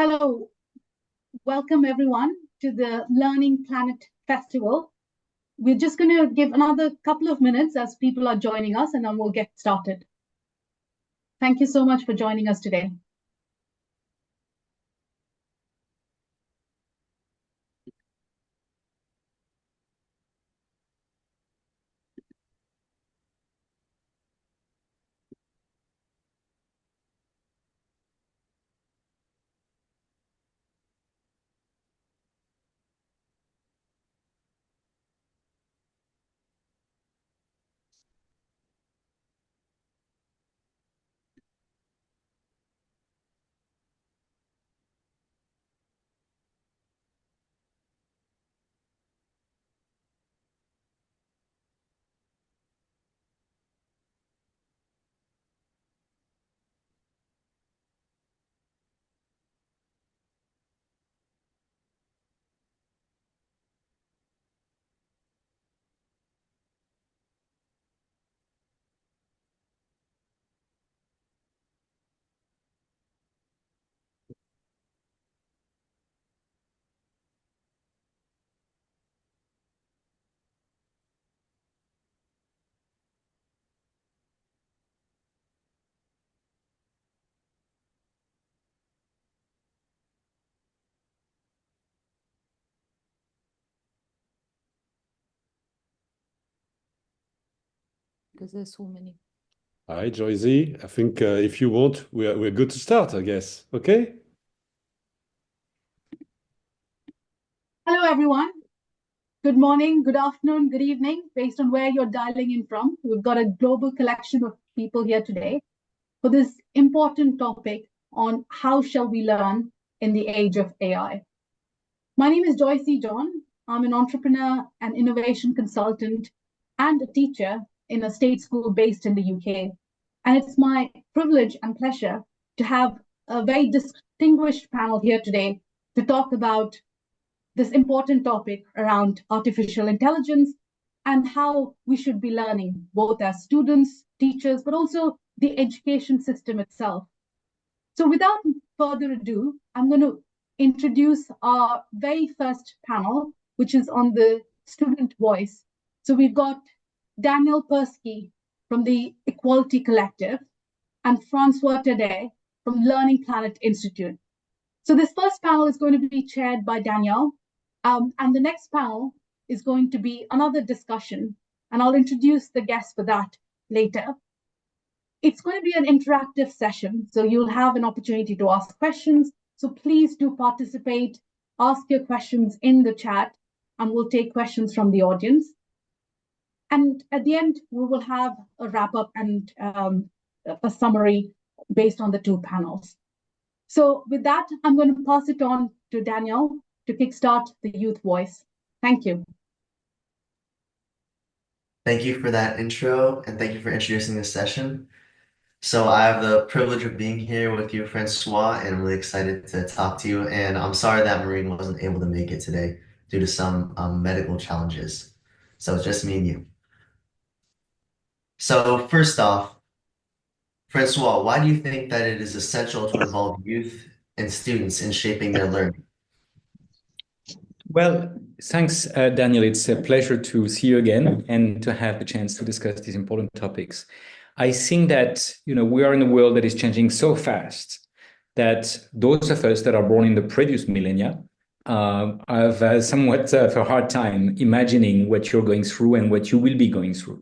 Hello, welcome everyone to the Learning Planet Festival. We're just going to give another couple of minutes as people are joining us, and then we'll get started. Thank you so much for joining us today. Because there's so many. Hi, Joyce. I think if you want, we're good to start, I guess. Okay? Hello, everyone. Good morning, good afternoon, good evening, based on where you're dialing in from. We've got a global collection of people here today for this important topic on how shall we learn in the age of AI. My name is Joyce John. I'm an entrepreneur and innovation consultant and a teacher in a state school based in the UK. And it's my privilege and pleasure to have a very distinguished panel here today to talk about this important topic around artificial intelligence and how we should be learning, both as students, teachers, but also the education system itself. So without further ado, I'm going to introduce our very first panel, which is on the student voice. So we've got Daniel Persky from the Equality Collective and Francois Tadei from Learning Planet Institute. So this first panel is going to be chaired by Daniel, and the next panel is going to be another discussion, and I'll introduce the guests for that later. It's going to be an interactive session, so you'll have an opportunity to ask questions. So please do participate, ask your questions in the chat, and we'll take questions from the audience. And at the end, we will have a wrap up and a summary based on the two panels. So with that, I'm going to pass it on to Daniel to kickstart the youth voice. Thank you. Thank you for that intro, and thank you for introducing this session. So I have the privilege of being here with you, Francois, and I'm really excited to talk to you. And I'm sorry that Maureen wasn't able to make it today due to some medical challenges. So it's just me and you. So first off, Francois, why do you think that it is essential to involve youth and students in shaping their learning? Well, thanks, Daniel. It's a pleasure to see you again and to have the chance to discuss these important topics. I think that, we are in a world that is changing so fast that those of us that are born in the previous millennia have somewhat of a hard time imagining what you're going through and what you will be going through.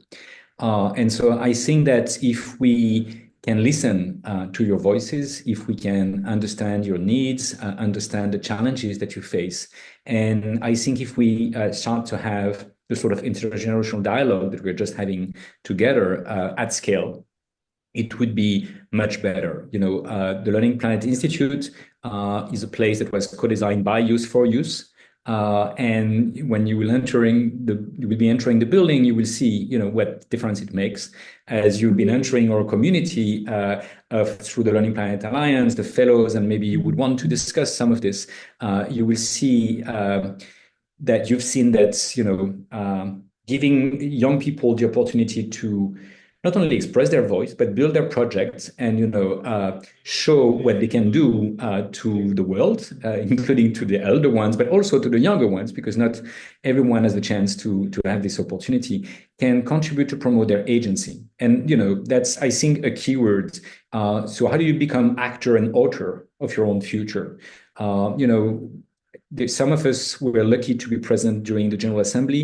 And so I think that if we can listen to your voices, if we can understand your needs, understand the challenges that you face, and I think if we start to have the sort of intergenerational dialogue that we're just having together at scale, it would be much better. The Learning Planet Institute is a place that was co-designed by youth for youth. And when you will be entering the building, you will see, what difference it makes as you've been entering our community through the Learning Planet Alliance, the fellows, and maybe you would want to discuss some of this. You will see that you've seen that, giving young people the opportunity to not only express their voice, but build their projects and, show what they can do to the world, including to the elder ones, but also to the younger ones, because not everyone has the chance to have this opportunity, can contribute to promote their agency. And, that's, I think, a key word. So how do you become actor and author of your own future? Some of us were lucky to be present during the General Assembly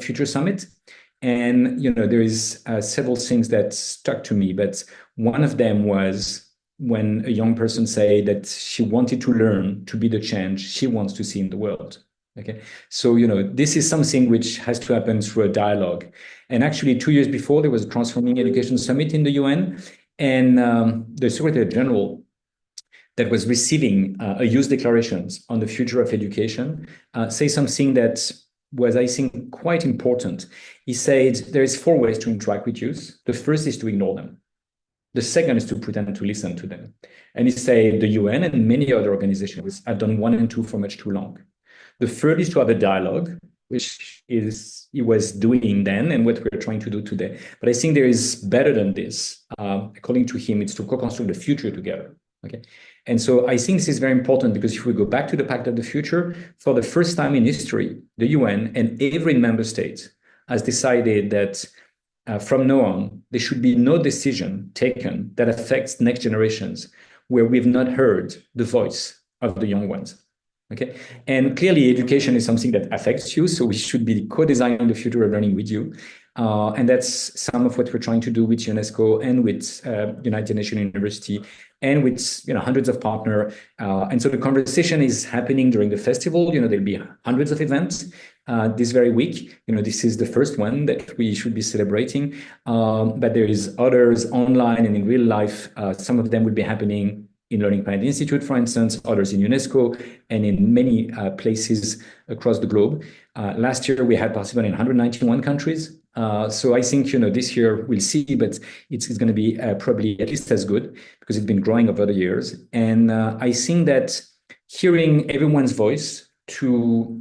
Future Summit. And, there is several things that stuck to me, but one of them was when a young person said that she wanted to learn to be the change she wants to see in the world. Okay. So, this is something which has to happen through a dialogue. And actually 2 years before, there was a Transforming Education Summit in the UN, and the Secretary General that was receiving a youth declarations on the future of education say something that was, I think, quite important. He said there is 4 ways to interact with youth. The first is to ignore them. The second is to pretend to listen to them. And he said the UN and many other organizations have done 1 and 2 for much too long. The third is to have a dialogue, which is he was doing then and what we're trying to do today. But I think there is better than this. According to him, it's to co-construct the future together. Okay. And so I think this is very important, because if we go back to the Pact of the Future, for the first time in history, the UN and every member state has decided that from now on, there should be no decision taken that affects next generations where we've not heard the voice of the young ones. Okay. And clearly education is something that affects you. So we should be co-designing the future of learning with you. And that's some of what we're trying to do with UNESCO and with United Nations University and with hundreds of partners. And so the conversation is happening during the festival. There'll be hundreds of events this very week. This is the first one that we should be celebrating. But there is others online and in real life. Some of them will be happening in LearningPlanet Institute, for instance, others in UNESCO, and in many places across the globe. Last year, we had participants in 191 countries. So I think, this year we'll see, but it's going to be probably at least as good, because it's been growing over the years. And I think that hearing everyone's voice to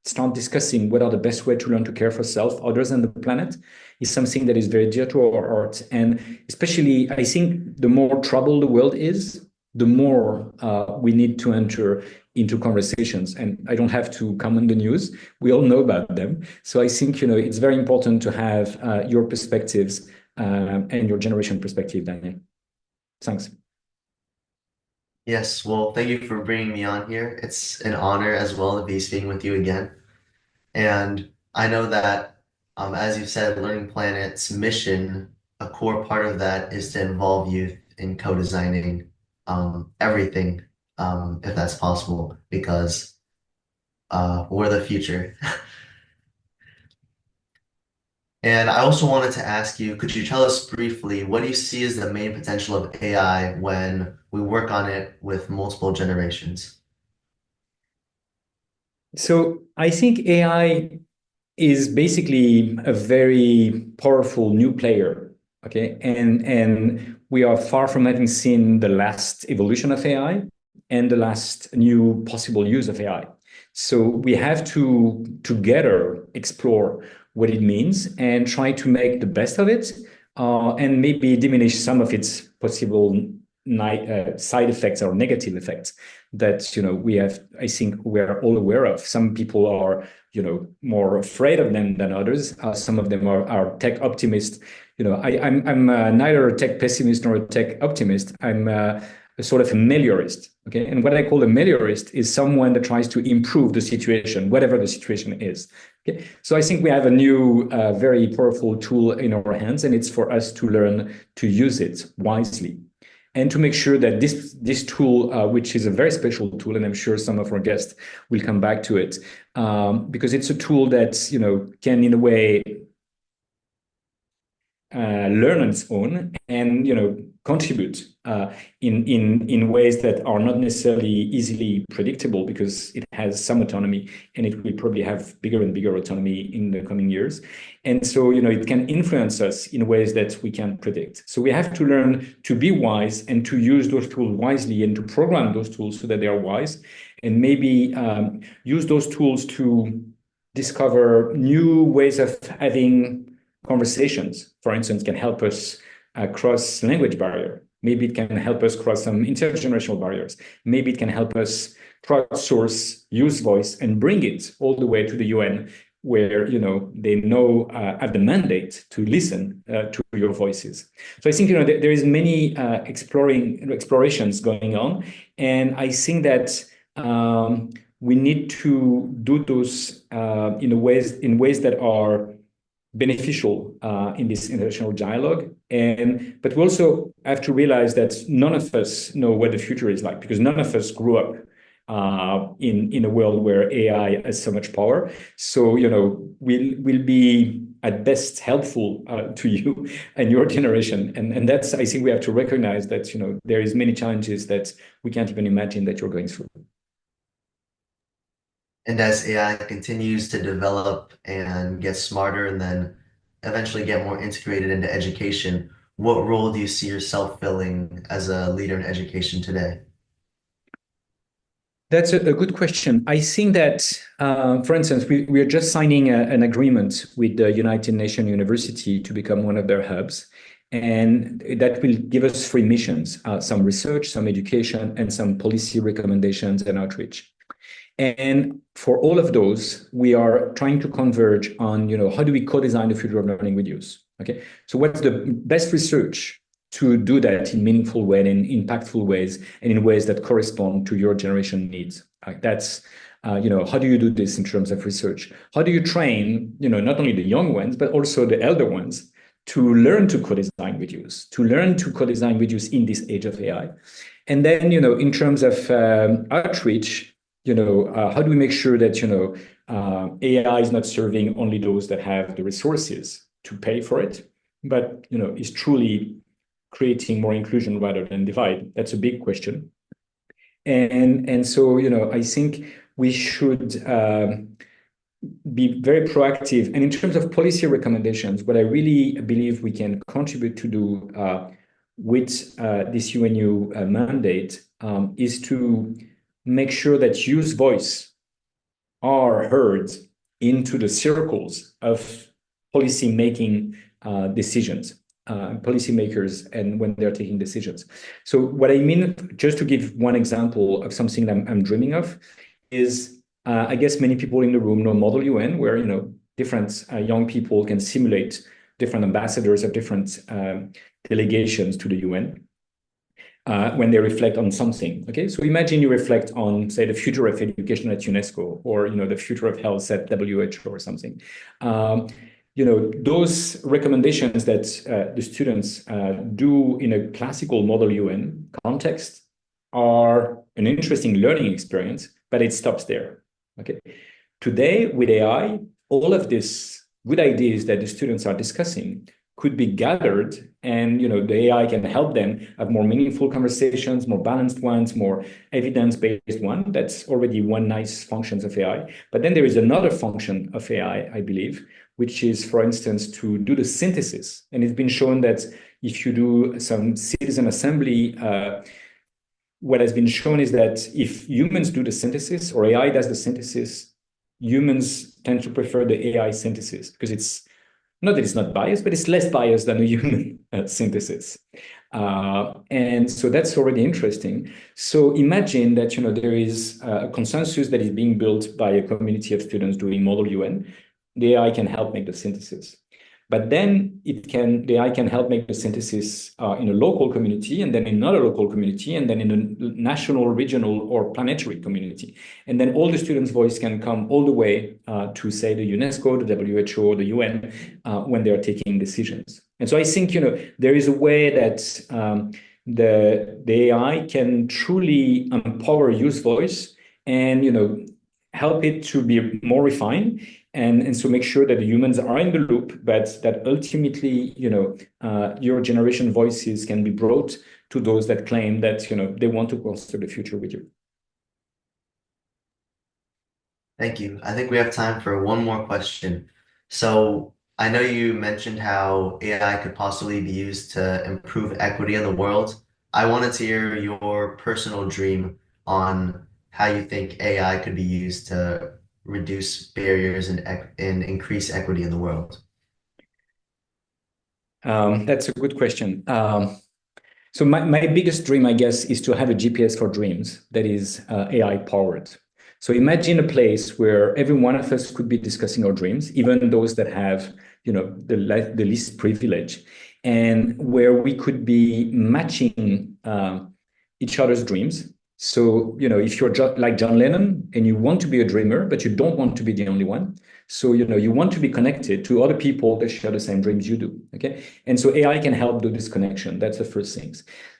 start discussing what are the best way to learn to care for self, others, and the planet is something that is very dear to our heart. And especially, I think the more troubled the world is, the more we need to enter into conversations. And I don't have to comment the news. We all know about them. So I think, it's very important to have your perspectives and your generation perspective, Daniel. Thanks. Yes, well, thank you for bringing me on here. It's an honor as well to be speaking with you again. And I know that, as you said, Learning Planet's mission, a core part of that is to involve youth in co-designing everything, if that's possible, because we're the future. And I also wanted to ask you, could you tell us briefly, what do you see as the main potential of AI when we work on it with multiple generations? So I think AI is basically a very powerful new player. Okay. And we are far from having seen the last evolution of AI and the last new possible use of AI. So we have to together explore what it means and try to make the best of it, and maybe diminish some of its possible side effects or negative effects that we have. I think we're all aware of. Some people are more afraid of them than others. Some of them are tech optimists. I'm neither a tech pessimist nor a tech optimist. I'm a sort of a meliorist. Okay, and what I call a meliorist is someone that tries to improve the situation, whatever the situation is. Okay, so I think we have a new, very powerful tool in our hands, and it's for us to learn to use it wisely, and to make sure that this tool, which is a very special tool, and I'm sure some of our guests will come back to it, because it's a tool that can in a way learn on its own and contribute in ways that are not necessarily easily predictable, because it has some autonomy and it will probably have bigger and bigger autonomy in the coming years. And so it can influence us in ways that we can't predict. So we have to learn to be wise and to use those tools wisely and to program those tools so that they are wise, and maybe use those tools to discover new ways of having conversations, for instance, can help us cross language barrier. Maybe it can help us cross some intergenerational barriers. Maybe it can help us crowdsource use voice and bring it all the way to the UN, where they have the mandate to listen to your voices. So I think there is many explorations going on, and I think that we need to do those in ways that are beneficial in this international dialogue. But we also have to realize that none of us know what the future is like, because none of us grew up in a world where AI has so much power. So we'll be at best helpful to you and your generation, and that's, I think we have to recognize that there is many challenges that we can't even imagine that you're going through. And as AI continues to develop and get smarter and then eventually get more integrated into education, what role do you see yourself filling as a leader in education today? That's a good question. I think that, for instance, we are just signing an agreement with the United Nations University to become one of their hubs. And that will give us three missions, some research, some education, and some policy recommendations and outreach. And for all of those, we are trying to converge on, how do we co-design the future of learning with use? Okay, so what's the best research to do that in meaningful way and in impactful ways and in ways that correspond to your generation needs? That's, how do you do this in terms of research? How do you train, not only the young ones, but also the elder ones to learn to co-design with use, to learn to co-design with use in this age of AI? And then, in terms of outreach, how do we make sure that, AI is not serving only those that have the resources to pay for it, but, is truly creating more inclusion rather than divide? That's a big question. And so, I think we should be very proactive. And in terms of policy recommendations, what I really believe we can contribute to do with this UNU mandate is to make sure that youth voice are heard into the circles of policy making decisions, policymakers, and when they're taking decisions. So what I mean, just to give one example of something that I'm dreaming of, is I guess many people in the room know Model UN, where different young people can simulate different ambassadors of different delegations to the UN. When they reflect on something. Okay, so imagine you reflect on, say, the future of education at UNESCO, or the future of health at WHO or something. Those recommendations that the students do in a classical Model UN context are an interesting learning experience, but it stops there. Okay, today with AI, all of these good ideas that the students are discussing could be gathered, and the AI can help them have more meaningful conversations, more balanced ones, more evidence-based one. That's already one nice function of AI. But then there is another function of AI, I believe, which is, for instance, to do the synthesis. And it's been shown that if you do some citizen assembly, what has been shown is that if humans do the synthesis or AI does the synthesis, humans tend to prefer the AI synthesis, because it's not that it's not biased, but it's less biased than a human synthesis. And so that's already interesting. So imagine that there is a consensus that is being built by a community of students doing Model UN. The AI can help make the synthesis. But then the AI can help make the synthesis in a local community, and then in another local community, and then in a national, regional, or planetary community. And then all the students' voice can come all the way to, say, the UNESCO, the WHO, the UN, when they are taking decisions. And so I think, there is a way that the AI can truly empower youth voice and, help it to be more refined. And so make sure that the humans are in the loop, but that ultimately, your generation voices can be brought to those that claim that, they want to construct the future with you. Thank you. I think we have time for one more question. So I know you mentioned how AI could possibly be used to improve equity in the world. I wanted to hear your personal dream on how you think AI could be used to reduce barriers and increase equity in the world. That's a good question. So my biggest dream, I guess, is to have a GPS for dreams that is AI powered. So imagine a place where every one of us could be discussing our dreams, even those that have, the least privilege, and where we could be matching each other's dreams. So, if you're like John Lennon and you want to be a dreamer, but you don't want to be the only one. So, you want to be connected to other people that share the same dreams you do. Okay. And so AI can help do this connection. That's the first thing.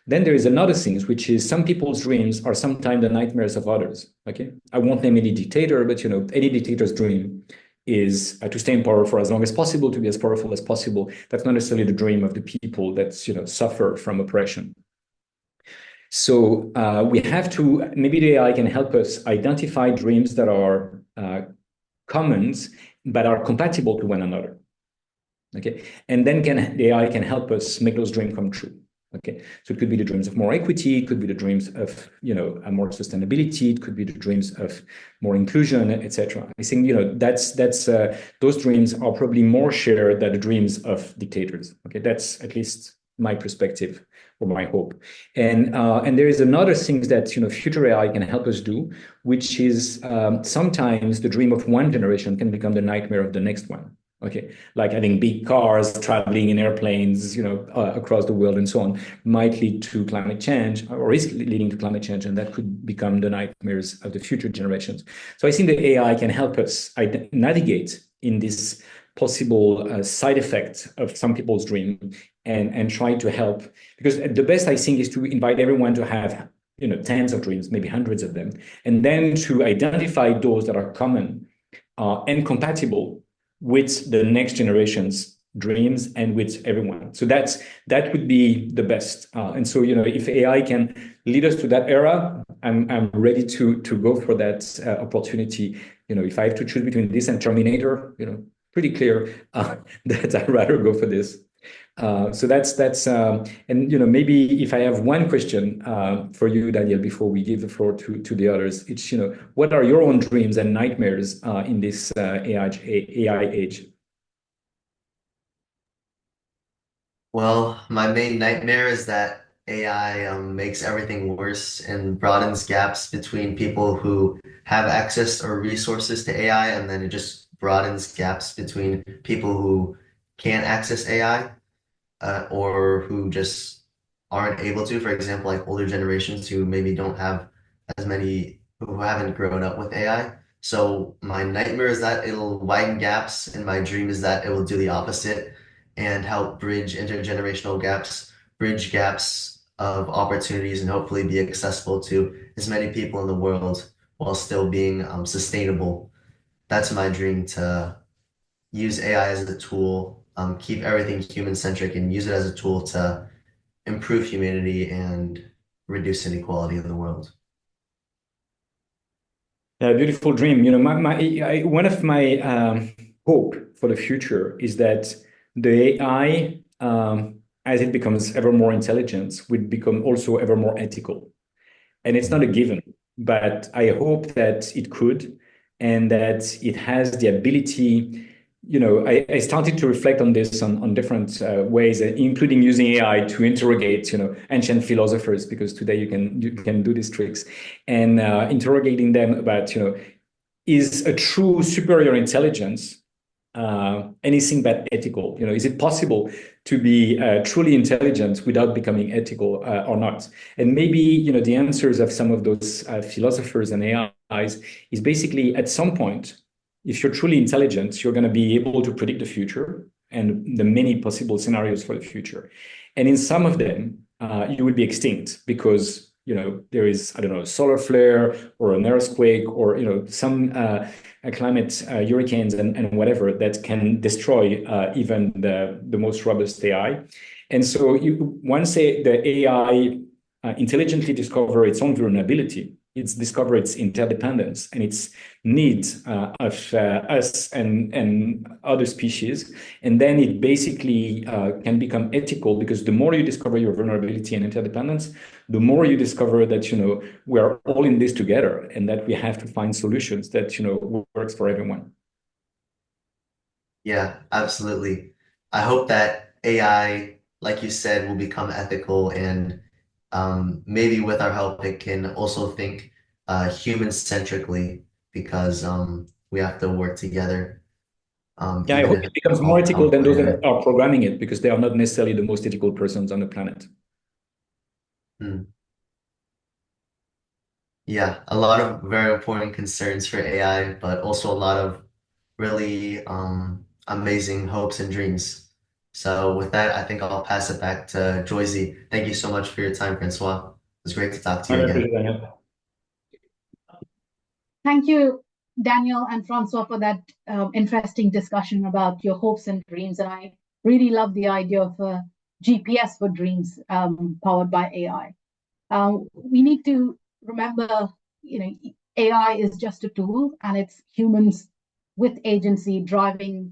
Then there is another thing, which is some people's dreams are sometimes the nightmares of others. Okay. I won't name any dictator, but any dictator's dream is to stay in power for as long as possible, to be as powerful as possible. That's not necessarily the dream of the people that suffer from oppression. So we have to, maybe the AI can help us identify dreams that are commons, but are compatible to one another. Okay, and then the AI can help us make those dreams come true. Okay, so it could be the dreams of more equity, it could be the dreams of more sustainability, it could be the dreams of more inclusion, etc. I think that's those dreams are probably more shared than the dreams of dictators. Okay, that's at least my perspective or my hope. And there is another thing that future AI can help us do, which is sometimes the dream of one generation can become the nightmare of the next one. Okay, like having big cars, traveling in airplanes, across the world and so on, might lead to climate change or is leading to climate change, and that could become the nightmares of the future generations. So I think the AI can help us navigate in this possible side effect of some people's dream and try to help, because the best I think is to invite everyone to have tens of dreams, maybe hundreds of them, and then to identify those that are common and compatible with the next generation's dreams and with everyone. So that would be the best. And so if AI can lead us to that era, I'm ready to go for that opportunity. If I have to choose between this and Terminator, pretty clear that I'd rather go for this. So that's and maybe if I have one question for you, Daniel, before we give the floor to the others, it's what are your own dreams and nightmares in this AI age? Well, my main nightmare is that AI makes everything worse and broadens gaps between people who have access or resources to AI, and then it just broadens gaps between people who can't access AI or who just aren't able to. For example, like older generations who maybe don't have as many, who haven't grown up with AI. So my nightmare is that it'll widen gaps, and my dream is that it will do the opposite and help bridge intergenerational gaps, bridge gaps of opportunities, and hopefully be accessible to as many people in the world while still being sustainable. That's my dream, to use AI as a tool, keep everything human-centric, and use it as a tool to improve humanity and reduce inequality in the world. A beautiful dream. One of my hope for the future is that the AI, as it becomes ever more intelligent, would become also ever more ethical. And it's not a given, but I hope that it could, and that it has the ability. I started to reflect on this on different ways, including using AI to interrogate, ancient philosophers, because today you can do these tricks, and interrogating them about, is a true superior intelligence anything but ethical? Is it possible to be truly intelligent without becoming ethical or not? And maybe the answers of some of those philosophers and AIs is basically, at some point, if you're truly intelligent, you're going to be able to predict the future and the many possible scenarios for the future. And in some of them, you will be extinct because there is, I don't know, a solar flare or an earthquake or some climate hurricanes and whatever that can destroy even the most robust AI. And so once the AI intelligently discover its own vulnerability, it's discover its interdependence and its needs of us and other species. And then it basically can become ethical, because the more you discover your vulnerability and interdependence, the more you discover that, we are all in this together and that we have to find solutions that, works for everyone. Yeah, absolutely. I hope that AI, like you said, will become ethical, and maybe with our help, it can also think human-centrically, because we have to work together, Yeah, I even hope if it it's becomes more all ethical than those that software. are programming it, because they are not necessarily the most ethical persons on the planet. Hmm. Yeah, a lot of very important concerns for AI, but also a lot of really amazing hopes and dreams. So with that, I think I'll pass it back to Joyzy. Thank you so much for your time, Francois. It was great to talk to you My again. pleasure, Daniel. Thank you, Daniel and Francois, for that interesting discussion about your hopes and dreams. And I really love the idea of a GPS for dreams powered by AI. We need to remember, AI is just a tool, and it's humans with agency driving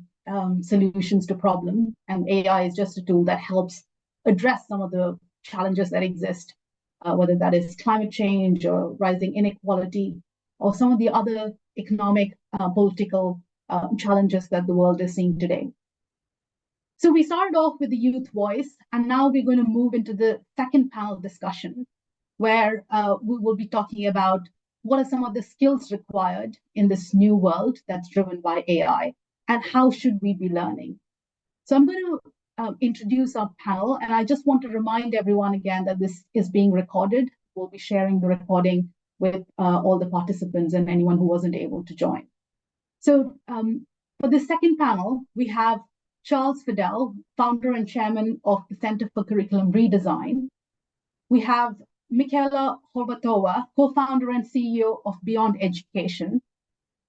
solutions to problems. And AI is just a tool that helps address some of the challenges that exist, whether that is climate change or rising inequality, or some of the other economic, political challenges that the world is seeing today. So we started off with the youth voice, and now we're going to move into the second panel discussion, where we will be talking about what are some of the skills required in this new world that's driven by AI, and how should we be learning. So I'm going to introduce our panel, and I just want to remind everyone again that this is being recorded. We'll be sharing the recording with all the participants and anyone who wasn't able to join. So for the second panel, we have Charles Fidel, founder and chairman of the Center for Curriculum Redesign. We have Michaela Horvatova, co-founder and CEO of Beyond Education.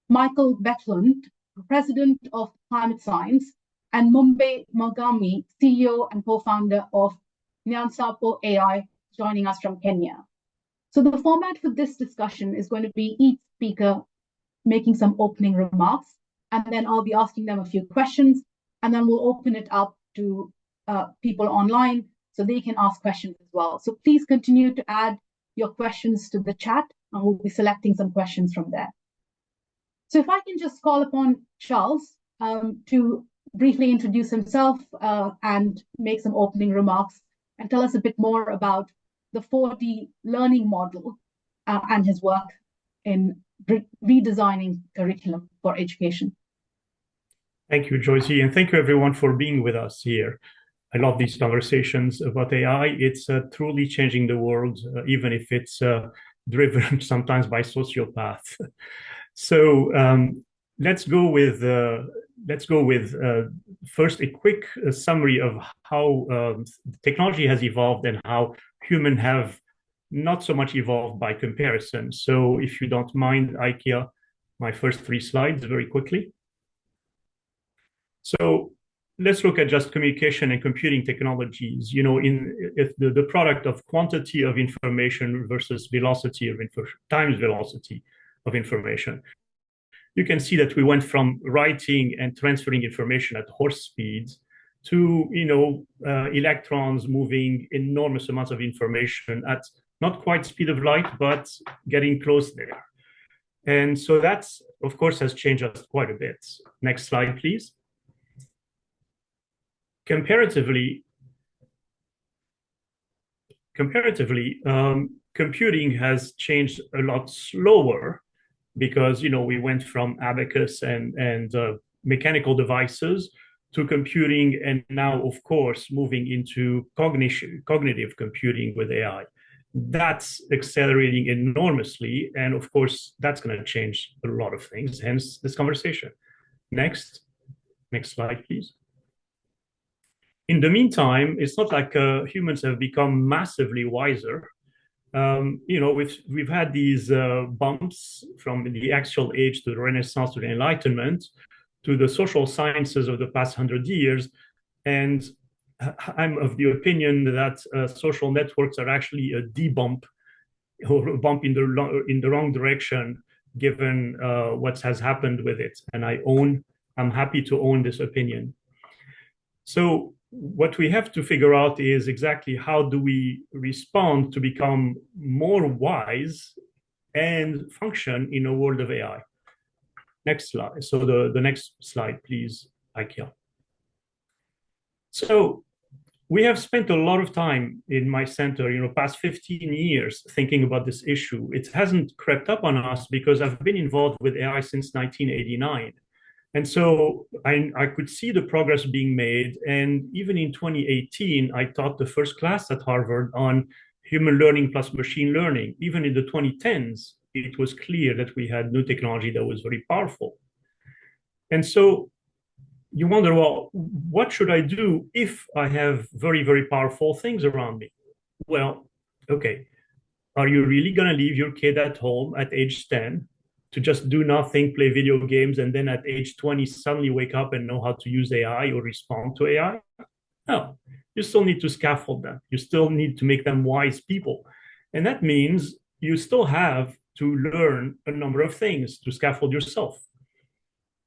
Michael Betlund, president of Climate Science, and Mumbai Mogami, CEO and co-founder of Nyansapo AI, joining us from Kenya. So the format for this discussion is going to be each speaker making some opening remarks, and then I'll be asking them a few questions, and then we'll open it up to people online so they can ask questions as well. So please continue to add your questions to the chat, and we'll be selecting some questions from there. So if I can just call upon Charles to briefly introduce himself and make some opening remarks and tell us a bit more about the 4D learning model and his work in redesigning curriculum for education. Thank you, Joyce, and thank you everyone for being with us here. I love these conversations about AI. It's truly changing the world, even if it's driven sometimes by sociopaths. So let's go with first a quick summary of how technology has evolved and how humans have not so much evolved by comparison. So if you don't mind, IKEA, my first 3 slides very quickly. So let's look at just communication and computing technologies, if the product of quantity of information versus velocity of times velocity of information. You can see that we went from writing and transferring information at horse speeds to, electrons moving enormous amounts of information at not quite speed of light, but getting close there. And so that's, of course, has changed us quite a bit. Next slide, please. Comparatively, computing has changed a lot slower because we went from abacus and mechanical devices to computing, and now, of course, moving into cognitive computing with AI. That's accelerating enormously, and of course, that's going to change a lot of things. Hence, this conversation. Next slide, please. In the meantime, it's not like humans have become massively wiser. We've had these bumps from the actual age to the Renaissance to the Enlightenment to the social sciences of the past 100 years. And I'm of the opinion that social networks are actually a debump or a bump in the wrong direction, given what has happened with it. And I'm happy to own this opinion. So what we have to figure out is exactly how do we respond to become more wise and function in a world of AI. Next slide. So the next slide, please, IKEA. So we have spent a lot of time in my center, past 15 years thinking about this issue. It hasn't crept up on us because I've been involved with AI since 1989. And so I could see the progress being made. And even in 2018, I taught the first class at Harvard on human learning plus machine learning. Even in the 2010s, it was clear that we had new technology that was very powerful. And so you wonder, well, what should I do if I have very, very powerful things around me? Well, okay, are you really going to leave your kid at home at age 10 to just do nothing, play video games, and then at age 20 suddenly wake up and know how to use AI or respond to AI? No, you still need to scaffold them. You still need to make them wise people. And that means you still have to learn a number of things to scaffold yourself.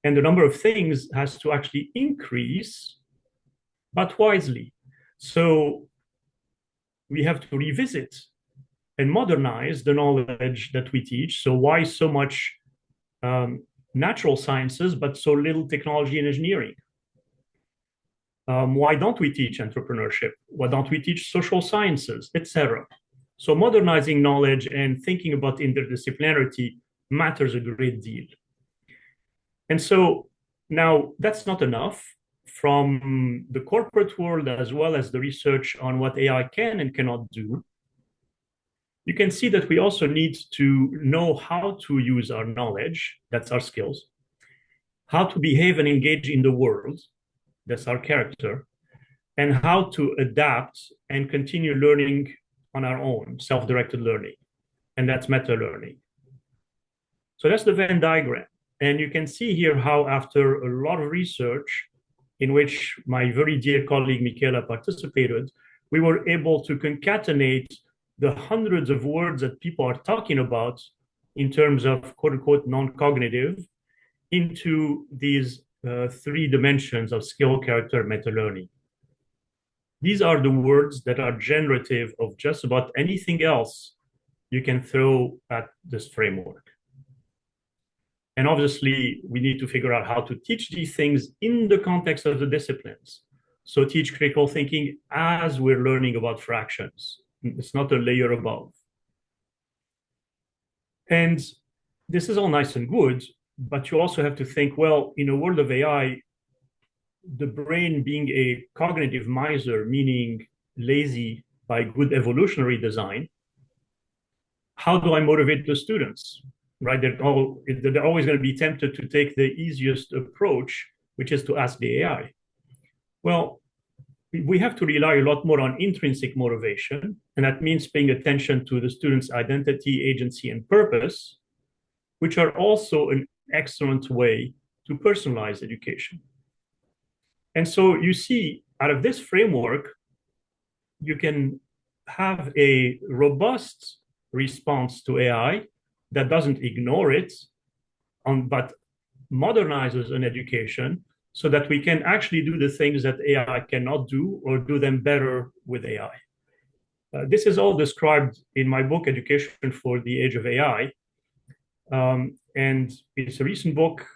And the number of things has to actually increase, but wisely. So we have to revisit and modernize the knowledge that we teach. So why so much natural sciences, but so little technology and engineering? Why don't we teach entrepreneurship? Why don't we teach social sciences, etc.? So modernizing knowledge and thinking about interdisciplinarity matters a great deal. And so now that's not enough. From the corporate world as well as the research on what AI can and cannot do, you can see that we also need to know how to use our knowledge, that's our skills, how to behave and engage in the world, that's our character, and how to adapt and continue learning on our own, self-directed learning, and that's meta-learning. So that's the Venn diagram. And you can see here how after a lot of research in which my very dear colleague Michaela participated, we were able to concatenate the hundreds of words that people are talking about in terms of quote unquote non-cognitive into these three dimensions of skill, character, meta-learning. These are the words that are generative of just about anything else you can throw at this framework. And obviously, we need to figure out how to teach these things in the context of the disciplines. So teach critical thinking as we're learning about fractions. It's not a layer above. And this is all nice and good, but you also have to think, well, in a world of AI, the brain being a cognitive miser, meaning lazy by good evolutionary design, how do I motivate the students? Right? They're always going to be tempted to take the easiest approach, which is to ask the AI. Well, we have to rely a lot more on intrinsic motivation, and that means paying attention to the student's identity, agency, and purpose, which are also an excellent way to personalize education. And so you see, out of this framework, you can have a robust response to AI that doesn't ignore it, but modernizes an education so that we can actually do the things that AI cannot do or do them better with AI. This is all described in my book, Education for the Age of AI. And it's a recent book,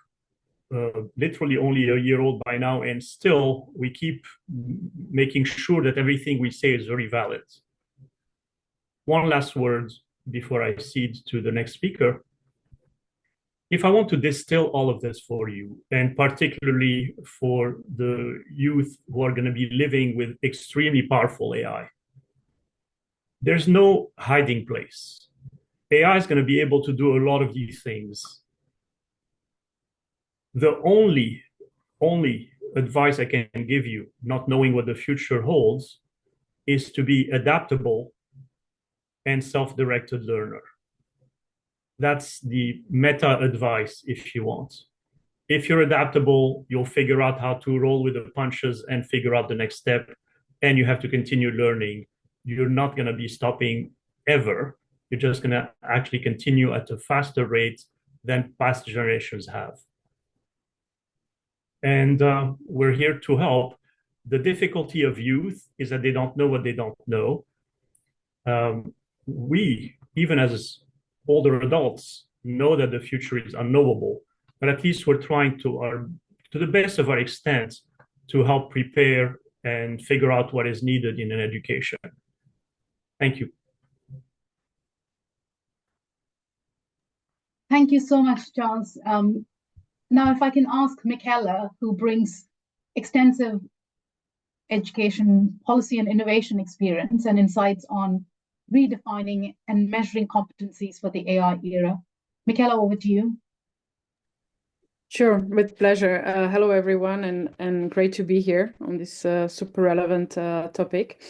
literally only a year old by now, and still we keep making sure that everything we say is very valid. One last word before I cede to the next speaker. If I want to distill all of this for you, and particularly for the youth who are going to be living with extremely powerful AI, there's no hiding place. AI is going to be able to do a lot of these things. The only advice I can give you, not knowing what the future holds, is to be adaptable and self-directed learner. That's the meta advice, if you want. If you're adaptable, you'll figure out how to roll with the punches and figure out the next step, and you have to continue learning. You're not going to be stopping ever. You're just going to actually continue at a faster rate than past generations have. And we're here to help. The difficulty of youth is that they don't know what they don't know. We, even as older adults, know that the future is unknowable, but at least we're trying to the best of our extent to help prepare and figure out what is needed in an education. Thank you. Thank you so much, Charles. Now, if I can ask Michaela, who brings extensive education policy and innovation experience and insights on redefining and measuring competencies for the AI era. Michaela, over to you. Sure, with pleasure. Hello, everyone, and great to be here on this super relevant topic.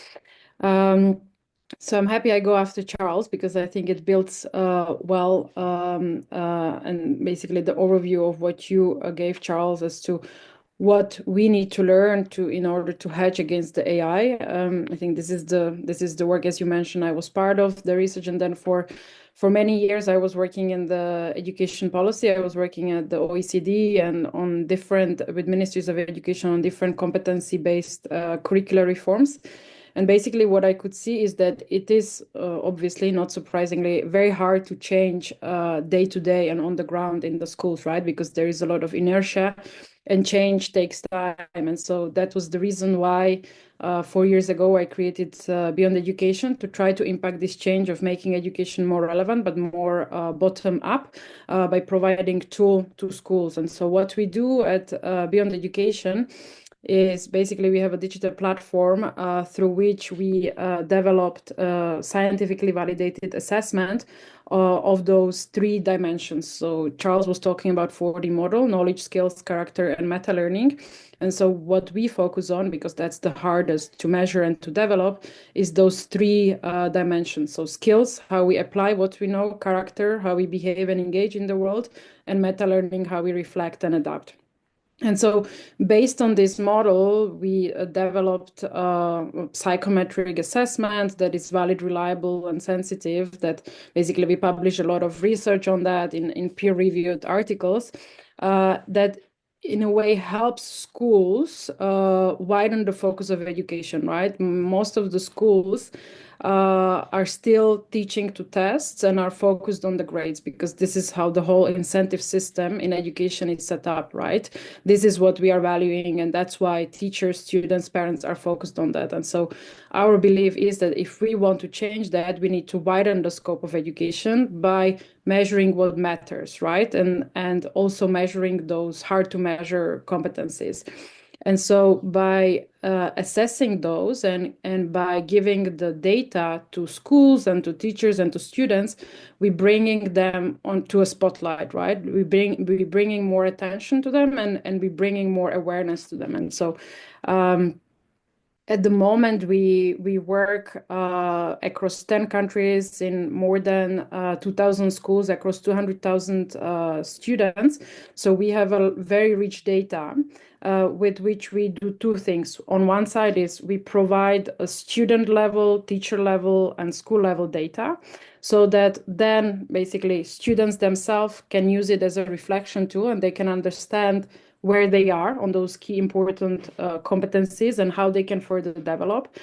So I'm happy I go after Charles because I think it builds well and basically the overview of what you gave, Charles, as to what we need to learn in order to hedge against the AI. I think this is the work, as you mentioned, I was part of the research, and then for many years I was working in the education policy. I was working at the OECD and with ministries of education on different competency-based curricular reforms. And basically what I could see is that it is obviously, not surprisingly, very hard to change day to day and on the ground in the schools, right? Because there is a lot of inertia and change takes time. And so that was the reason why 4 years ago I created Beyond Education to try to impact this change of making education more relevant, but more bottom up by providing tool to schools. And so what we do at Beyond Education is basically we have a digital platform through which we developed scientifically validated assessment of those 3 dimensions. So Charles was talking about 4D model: knowledge, skills, character, and meta learning. And so what we focus on, because that's the hardest to measure and to develop, is those 3 dimensions. So skills, how we apply what we know; character, how we behave and engage in the world; and meta learning, how we reflect and adapt. And so based on this model, we developed psychometric assessment that is valid, reliable, and sensitive, that basically we publish a lot of research on that in peer-reviewed articles that in a way helps schools widen the focus of education, right? Most of the schools are still teaching to tests and are focused on the grades, because this is how the whole incentive system in education is set up, right? This is what we are valuing, and that's why teachers, students, parents are focused on that. And so our belief is that if we want to change that, we need to widen the scope of education by measuring what matters, right? And also measuring those hard to measure competencies. And so by assessing those and by giving the data to schools and to teachers and to students, we're bringing them onto a spotlight, right? We're bringing more attention to them and we're bringing more awareness to them. And so at the moment, we work across 10 countries in more than 2,000 schools across 200,000 students. So we have a very rich data with which we do 2 things. On one side is we provide a student level, teacher level, and school level data, so that then basically students themselves can use it as a reflection tool, and they can understand where they are on those key important competencies and how they can further develop.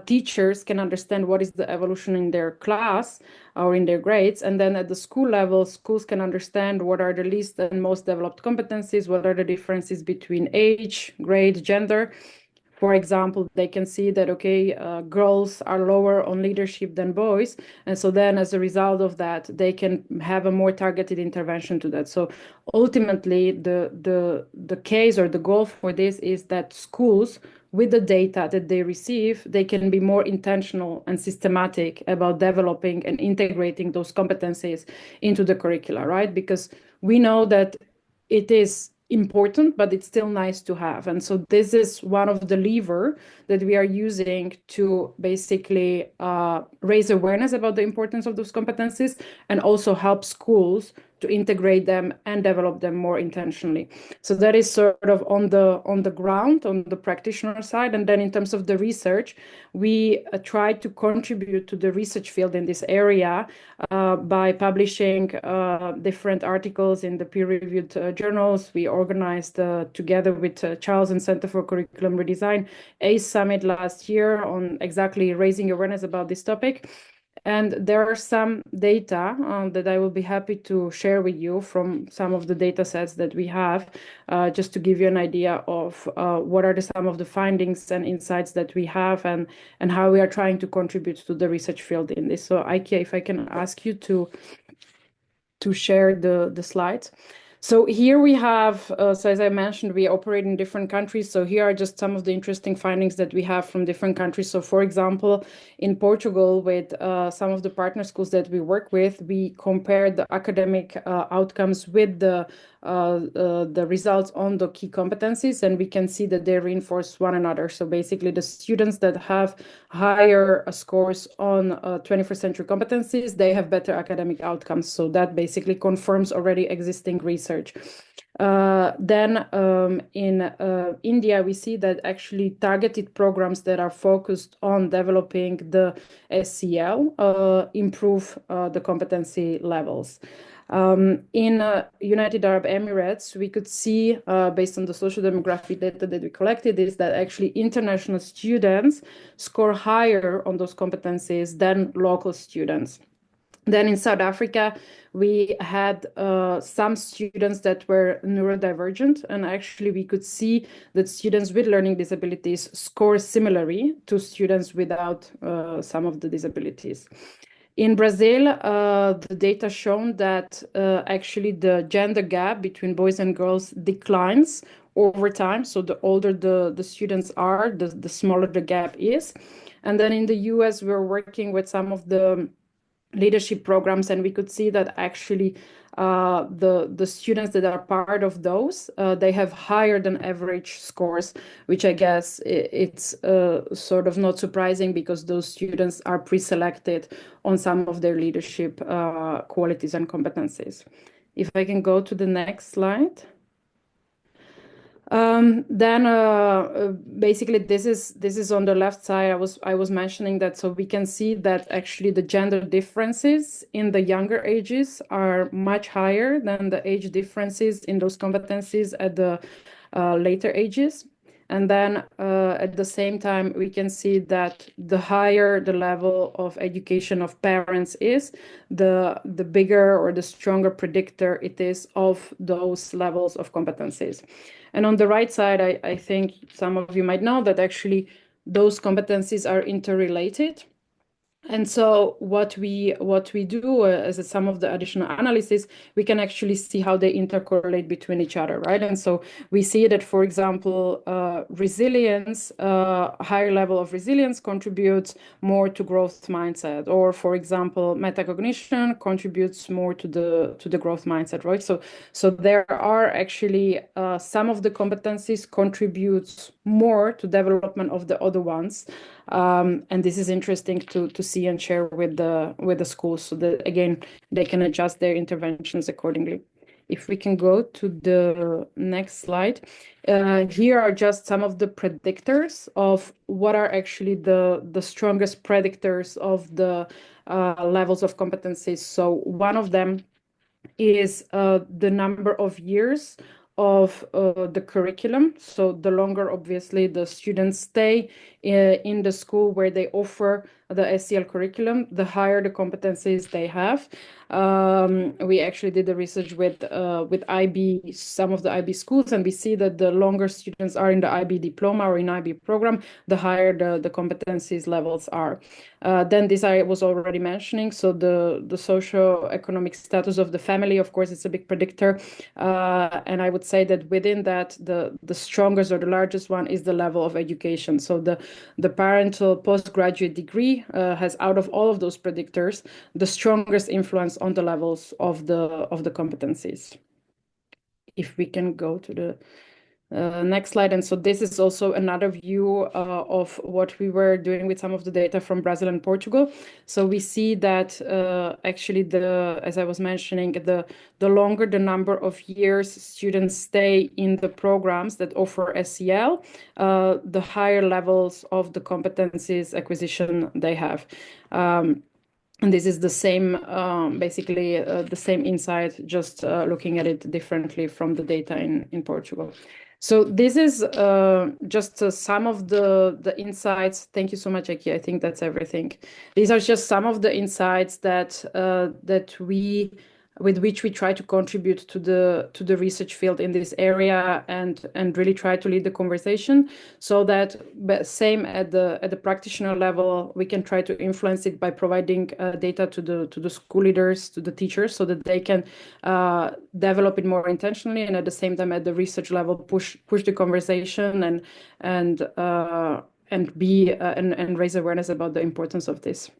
Teachers can understand what is the evolution in their class or in their grades. And then at the school level, schools can understand what are the least and most developed competencies, what are the differences between age, grade, gender. For example, they can see that, okay, girls are lower on leadership than boys. And so then as a result of that, they can have a more targeted intervention to that. So ultimately, the case or the goal for this is that schools, with the data that they receive, they can be more intentional and systematic about developing and integrating those competencies into the curricula, right? Because we know that it is important, but it's still nice to have. And so this is one of the levers that we are using to basically raise awareness about the importance of those competencies and also help schools to integrate them and develop them more intentionally. So that is sort of on the ground, on the practitioner side. And then in terms of the research, we try to contribute to the research field in this area by publishing different articles in the peer-reviewed journals. We organized together with Charles and Center for Curriculum Redesign a summit last year on exactly raising awareness about this topic. And there are some data that I will be happy to share with you from some of the data sets that we have, just to give you an idea of what are some of the findings and insights that we have, and how we are trying to contribute to the research field in this. So Aike, if I can ask you to share the slides. So here we have, so as I mentioned, we operate in different countries. So here are just some of the interesting findings that we have from different countries. So for example, in Portugal, with some of the partner schools that we work with, we compared the academic outcomes with the results on the key competencies, and we can see that they reinforce one another. So basically the students that have higher scores on 21st century competencies, they have better academic outcomes. So that basically confirms already existing research. Then in India, we see that actually targeted programs that are focused on developing the SEL improve the competency levels. In United Arab Emirates, we could see, based on the social demographic data that we collected, is that actually international students score higher on those competencies than local students. Then in South Africa, we had some students that were neurodivergent, and actually we could see that students with learning disabilities score similarly to students without some of the disabilities. In Brazil, the data shown that actually the gender gap between boys and girls declines over time. So the older the students are, the smaller the gap is. And then in the US, we're working with some of the leadership programs, and we could see that actually the students that are part of those, they have higher than average scores, which I guess it's sort of not surprising, because those students are pre-selected on some of their leadership qualities and competencies. If I can go to the next slide. Then basically this is on the left side. I was mentioning that, so we can see that actually the gender differences in the younger ages are much higher than the age differences in those competencies at the later ages. And then at the same time, we can see that the higher the level of education of parents is, the bigger or the stronger predictor it is of those levels of competencies. And on the right side, I think some of you might know that actually those competencies are interrelated. And so what we do as some of the additional analysis, we can actually see how they intercorrelate between each other, right? And so we see that, for example, resilience, higher level of resilience contributes more to growth mindset, or for example, metacognition contributes more to the growth mindset, right? So there are actually some of the competencies contributes more to development of the other ones. And this is interesting to see and share with the schools, so that again they can adjust their interventions accordingly. If we can go to the next slide, here are just some of the predictors of what are actually the strongest predictors of the levels of competencies. So one of them is the number of years of the curriculum. So the longer, obviously, the students stay in the school where they offer the SEL curriculum, the higher the competencies they have. We actually did the research with IB, some of the IB schools, and we see that the longer students are in the IB diploma or in IB program, the higher the competencies levels are. Then this I was already mentioning. So the socio-economic status of the family, of course, it's a big predictor. And I would say that within that, the strongest or the largest one is the level of education. So the parental postgraduate degree has, out of all of those predictors, the strongest influence on the levels of the competencies. If we can go to the next slide. And so this is also another view of what we were doing with some of the data from Brazil and Portugal. So we see that actually as I was mentioning, the longer the number of years students stay in the programs that offer SEL, the higher levels of the competencies acquisition they have. And this is the same, basically the same insight, just looking at it differently from the data in Portugal. So this is just some of the insights. Thank you so much, Aki. I think that's everything. These are just some of the insights that with which we try to contribute to the research field in this area, and really try to lead the conversation, so that same at the practitioner level, we can try to influence it by providing data to the school leaders, to the teachers, so that they can develop it more intentionally, and at the same time at the research level push the conversation and raise awareness about the importance of this.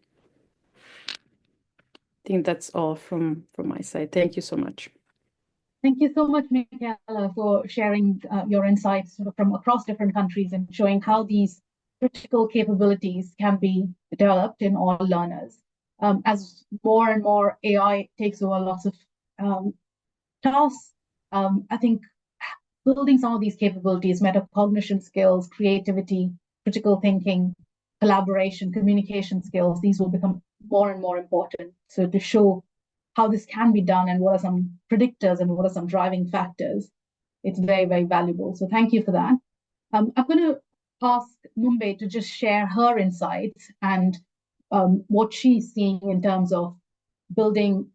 I think that's all from my side. Thank you so much. Thank you so much, Michaela, for sharing your insights from across different countries and showing how these critical capabilities can be developed in all learners. As more and more AI takes over lots of tasks, I think building some of these capabilities, metacognition skills, creativity, critical thinking, collaboration, communication skills, these will become more and more important. So to show how this can be done and what are some predictors and what are some driving factors, it's very, very valuable. So thank you for that. I'm going to ask Mumbai to just share her insights and what she's seeing in terms of building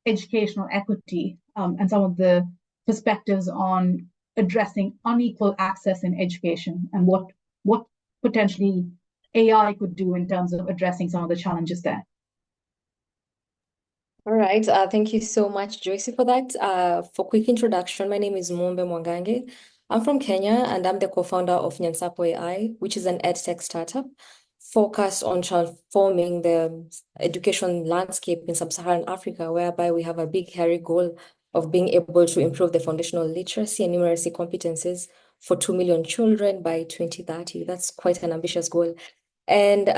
educational equity and some of the perspectives on addressing unequal access in education and what potentially AI could do in terms of addressing some of the challenges there. All right. Thank you so much, Joyce, for that. For quick introduction, my name is Mumbe Mwangange. I'm from Kenya, and I'm the co-founder of Nyansapo AI, which is an edtech startup focused on transforming the education landscape in sub-Saharan Africa, whereby we have a big, hairy goal of being able to improve the foundational literacy and numeracy competencies for 2 million children by 2030. That's quite an ambitious goal. And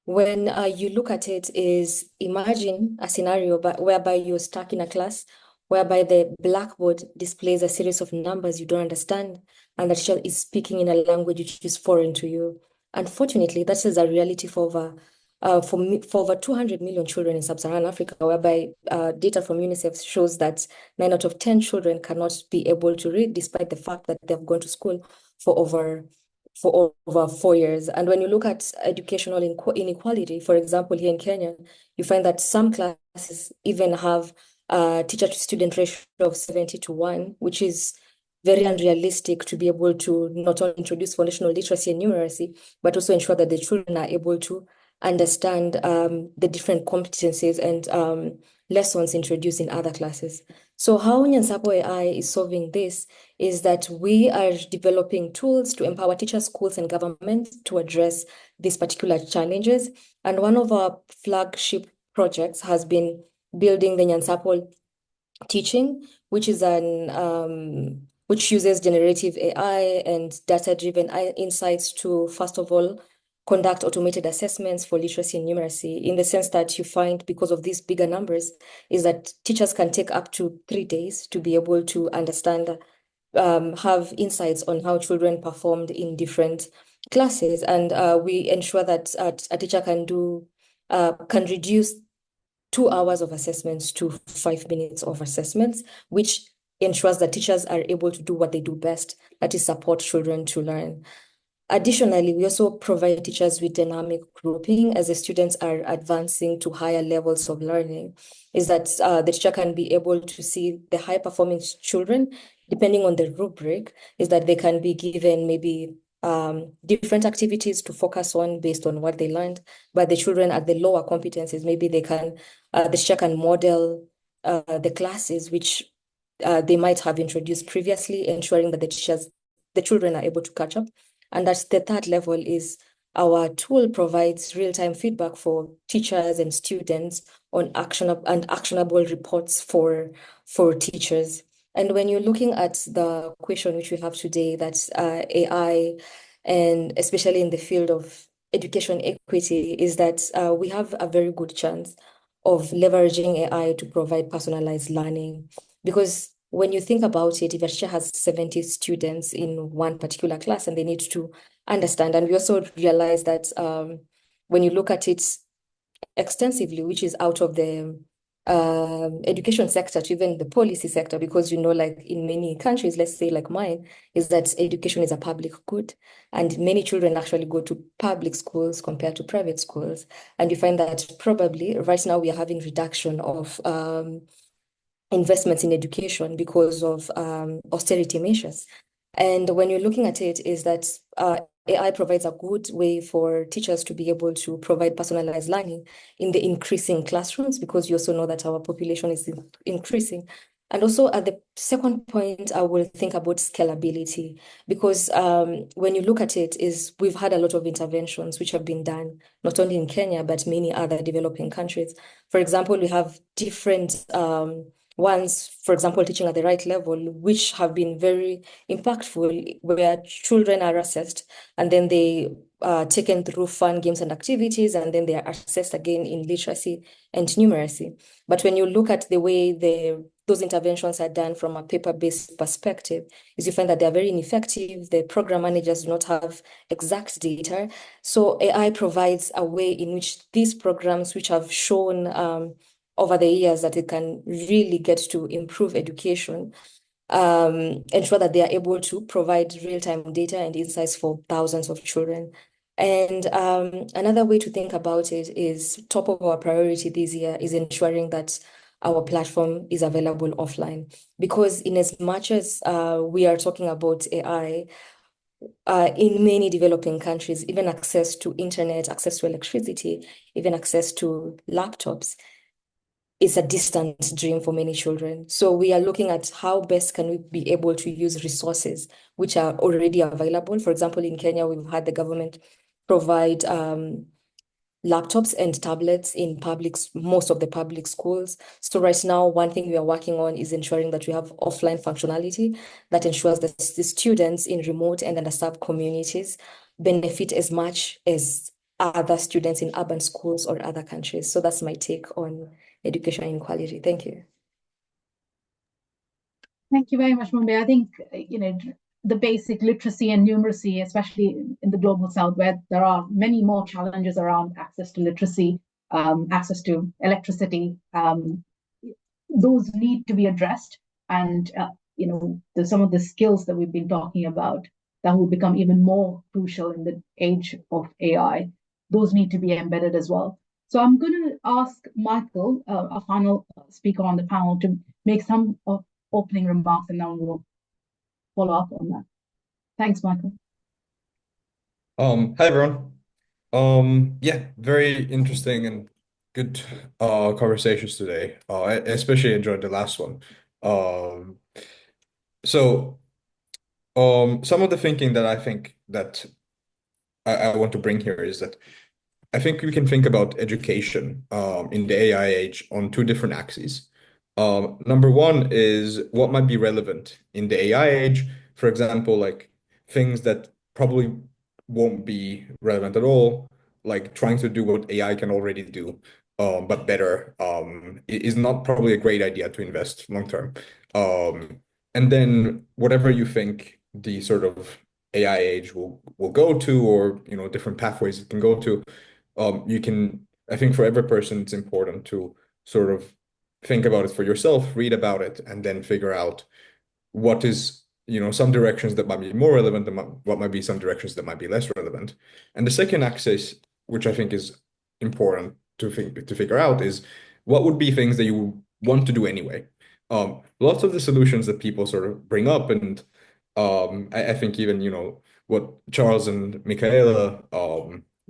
when you look at it, is imagine a scenario whereby you're stuck in a class whereby the blackboard displays a series of numbers you don't understand, and the teacher is speaking in a language which is foreign to you. Unfortunately, that is a reality for over 200 million children in sub-Saharan Africa, whereby data from UNICEF shows that 9 out of 10 children cannot be able to read, despite the fact that they've gone to school for over 4 years. And when you look at educational inequality, for example, here in Kenya, you find that some classes even have a teacher-to-student ratio of 70:1, which is very unrealistic to be able to not only introduce foundational literacy and numeracy, but also ensure that the children are able to understand the different competencies and lessons introduced in other classes. So how Nyansapo AI is solving this is that we are developing tools to empower teachers, schools, and government to address these particular challenges. And one of our flagship projects has been building the Nyansapo teaching, which is which uses generative AI and data-driven insights to, first of all, conduct automated assessments for literacy and numeracy, in the sense that you find, because of these bigger numbers, is that teachers can take up to 3 days to be able to understand, have insights on how children performed in different classes. And we ensure that a teacher can reduce 2 hours of assessments to 5 minutes of assessments, which ensures that teachers are able to do what they do best, that is support children to learn. Additionally, we also provide teachers with dynamic grouping as the students are advancing to higher levels of learning, is that the teacher can be able to see the high-performing children, depending on the rubric, is that they can be given maybe different activities to focus on based on what they learned. But the children at the lower competencies, maybe the teacher can model the classes which they might have introduced previously, ensuring that the children are able to catch up. And that's the third level, is our tool provides real-time feedback for teachers and students on actionable reports for teachers. And when you're looking at the question which we have today, that's AI, and especially in the field of education equity, is that we have a very good chance of leveraging AI to provide personalized learning. Because when you think about it, if a teacher has 70 students in one particular class and they need to understand, and we also realize that when you look at it extensively, which is out of the education sector to even the policy sector, because like in many countries, let's say like mine, is that education is a public good, and many children actually go to public schools compared to private schools. And you find that probably right now we are having reduction of investments in education because of austerity measures. And when you're looking at it, is that AI provides a good way for teachers to be able to provide personalized learning in the increasing classrooms, because you also know that our population is increasing. And also at the second point, I will think about scalability, because when you look at it, is we've had a lot of interventions which have been done, not only in Kenya, but many other developing countries. For example, we have different ones, for example, teaching at the right level, which have been very impactful, where children are assessed and then they are taken through fun games and activities, and then they are assessed again in literacy and numeracy. But when you look at the way those interventions are done from a paper-based perspective, is you find that they are very ineffective. The program managers do not have exact data. So AI provides a way in which these programs, which have shown over the years that it can really get to improve education, ensure that they are able to provide real-time data and insights for thousands of children. And another way to think about it is top of our priority this year is ensuring that our platform is available offline. Because in as much as we are talking about AI, in many developing countries, even access to internet, access to electricity, even access to laptops is a distant dream for many children. So we are looking at how best can we be able to use resources which are already available. For example, in Kenya, we've had the government provide laptops and tablets in most of the public schools. So right now, one thing we are working on is ensuring that we have offline functionality that ensures that the students in remote and underserved communities benefit as much as other students in urban schools or other countries. So that's my take on education inequality. Thank you. Thank you very much, Mumbai. I think, the basic literacy and numeracy, especially in the global south, where there are many more challenges around access to literacy, access to electricity, those need to be addressed. And, some of the skills that we've been talking about that will become even more crucial in the age of AI, those need to be embedded as well. So I'm going to ask Michael, our final speaker on the panel, to make some opening remarks, and then we'll follow up on that. Thanks, Michael. Hi everyone. Yeah, very interesting and good conversations today. I especially enjoyed the last one. So some of the thinking that I think that I want to bring here is that I think we can think about education in the AI age on two different axes. Number one is what might be relevant in the AI age. For example, like things that probably won't be relevant at all, like trying to do what AI can already do, but better, is not probably a great idea to invest long term. And then whatever you think the sort of AI age will go to, or different pathways it can go to, you can. I think for every person, it's important to sort of think about it for yourself, read about it, and then figure out what is, some directions that might be more relevant and what might be some directions that might be less relevant. And the second axis, which I think is important to figure out, is what would be things that you want to do anyway. Lots of the solutions that people sort of bring up, and I think even, what Charles and Michaela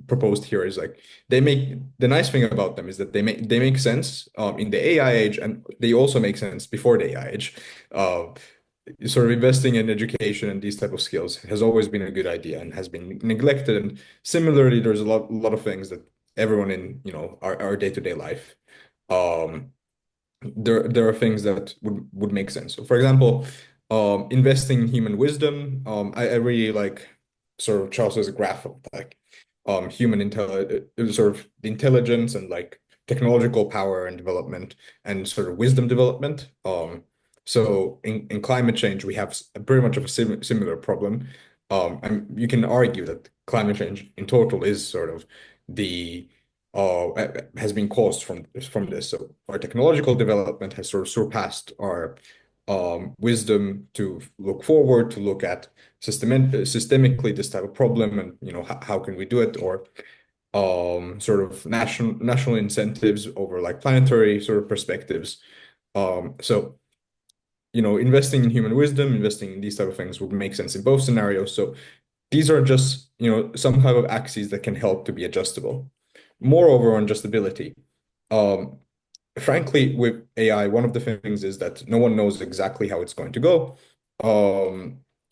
proposed here is like the nice thing about them is that they make sense in the AI age, and they also make sense before the AI age. Sort of investing in education and these type of skills has always been a good idea and has been neglected. And similarly, there's a lot of things that everyone in our day-to-day life, there are things that would make sense. So for example, investing in human wisdom. I really like sort of Charles's graph of like human sort of intelligence and like technological power and development and sort of wisdom development. So in climate change, we have pretty much of a similar problem. And you can argue that climate change in total is sort of the has been caused from this. So our technological development has sort of surpassed our wisdom to look forward, to look at systemically this type of problem, and how can we do it, or sort of national incentives over like planetary sort of perspectives. So investing in human wisdom, investing in these type of things would make sense in both scenarios. So these are just some type of axes that can help to be adjustable. Moreover, on adjustability, frankly, with AI, one of the things is that no one knows exactly how it's going to go.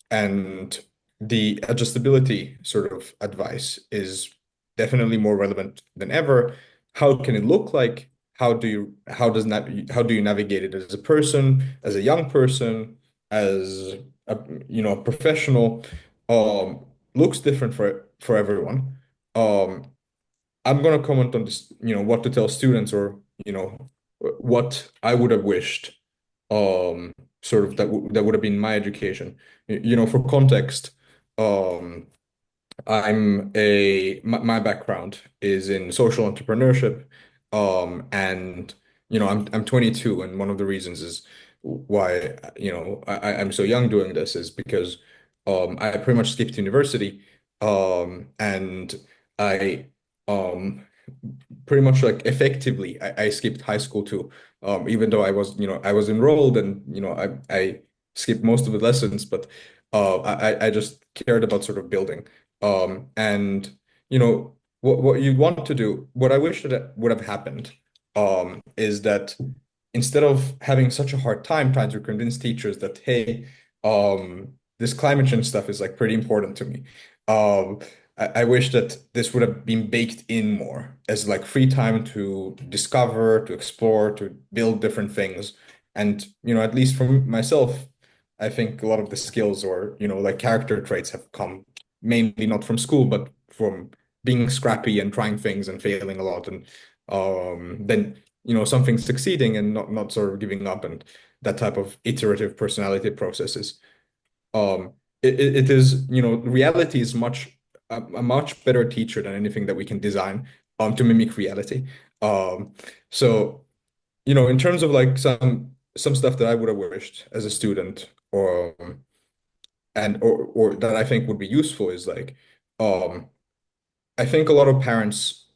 And the adjustability sort of advice is definitely more relevant than ever. How can it look like? How do you navigate it as a person, as a young person, as a professional? Looks different for everyone. I'm going to comment on this, what to tell students, or what I would have wished, sort of that would have been my education. For context, my background is in social entrepreneurship, and I'm 22, and one of the reasons is why I'm so young doing this is because I pretty much skipped university, and I pretty much like effectively I skipped high school too, even though I was enrolled, and I skipped most of the lessons, but I just cared about sort of building. And what you want to do, what I wish that would have happened, is that instead of having such a hard time trying to convince teachers that, hey, this climate change stuff is like pretty important to me. I wish that this would have been baked in more as like free time to discover, to explore, to build different things. And at least for myself, I think a lot of the skills, or like character traits, have come mainly not from school, but from being scrappy and trying things and failing a lot, and then something succeeding and not sort of giving up, and that type of iterative personality processes. It is, reality is a much better teacher than anything that we can design to mimic reality. So in terms of like some stuff that I would have wished as a student, or that I think would be useful, is like, I think a lot of parents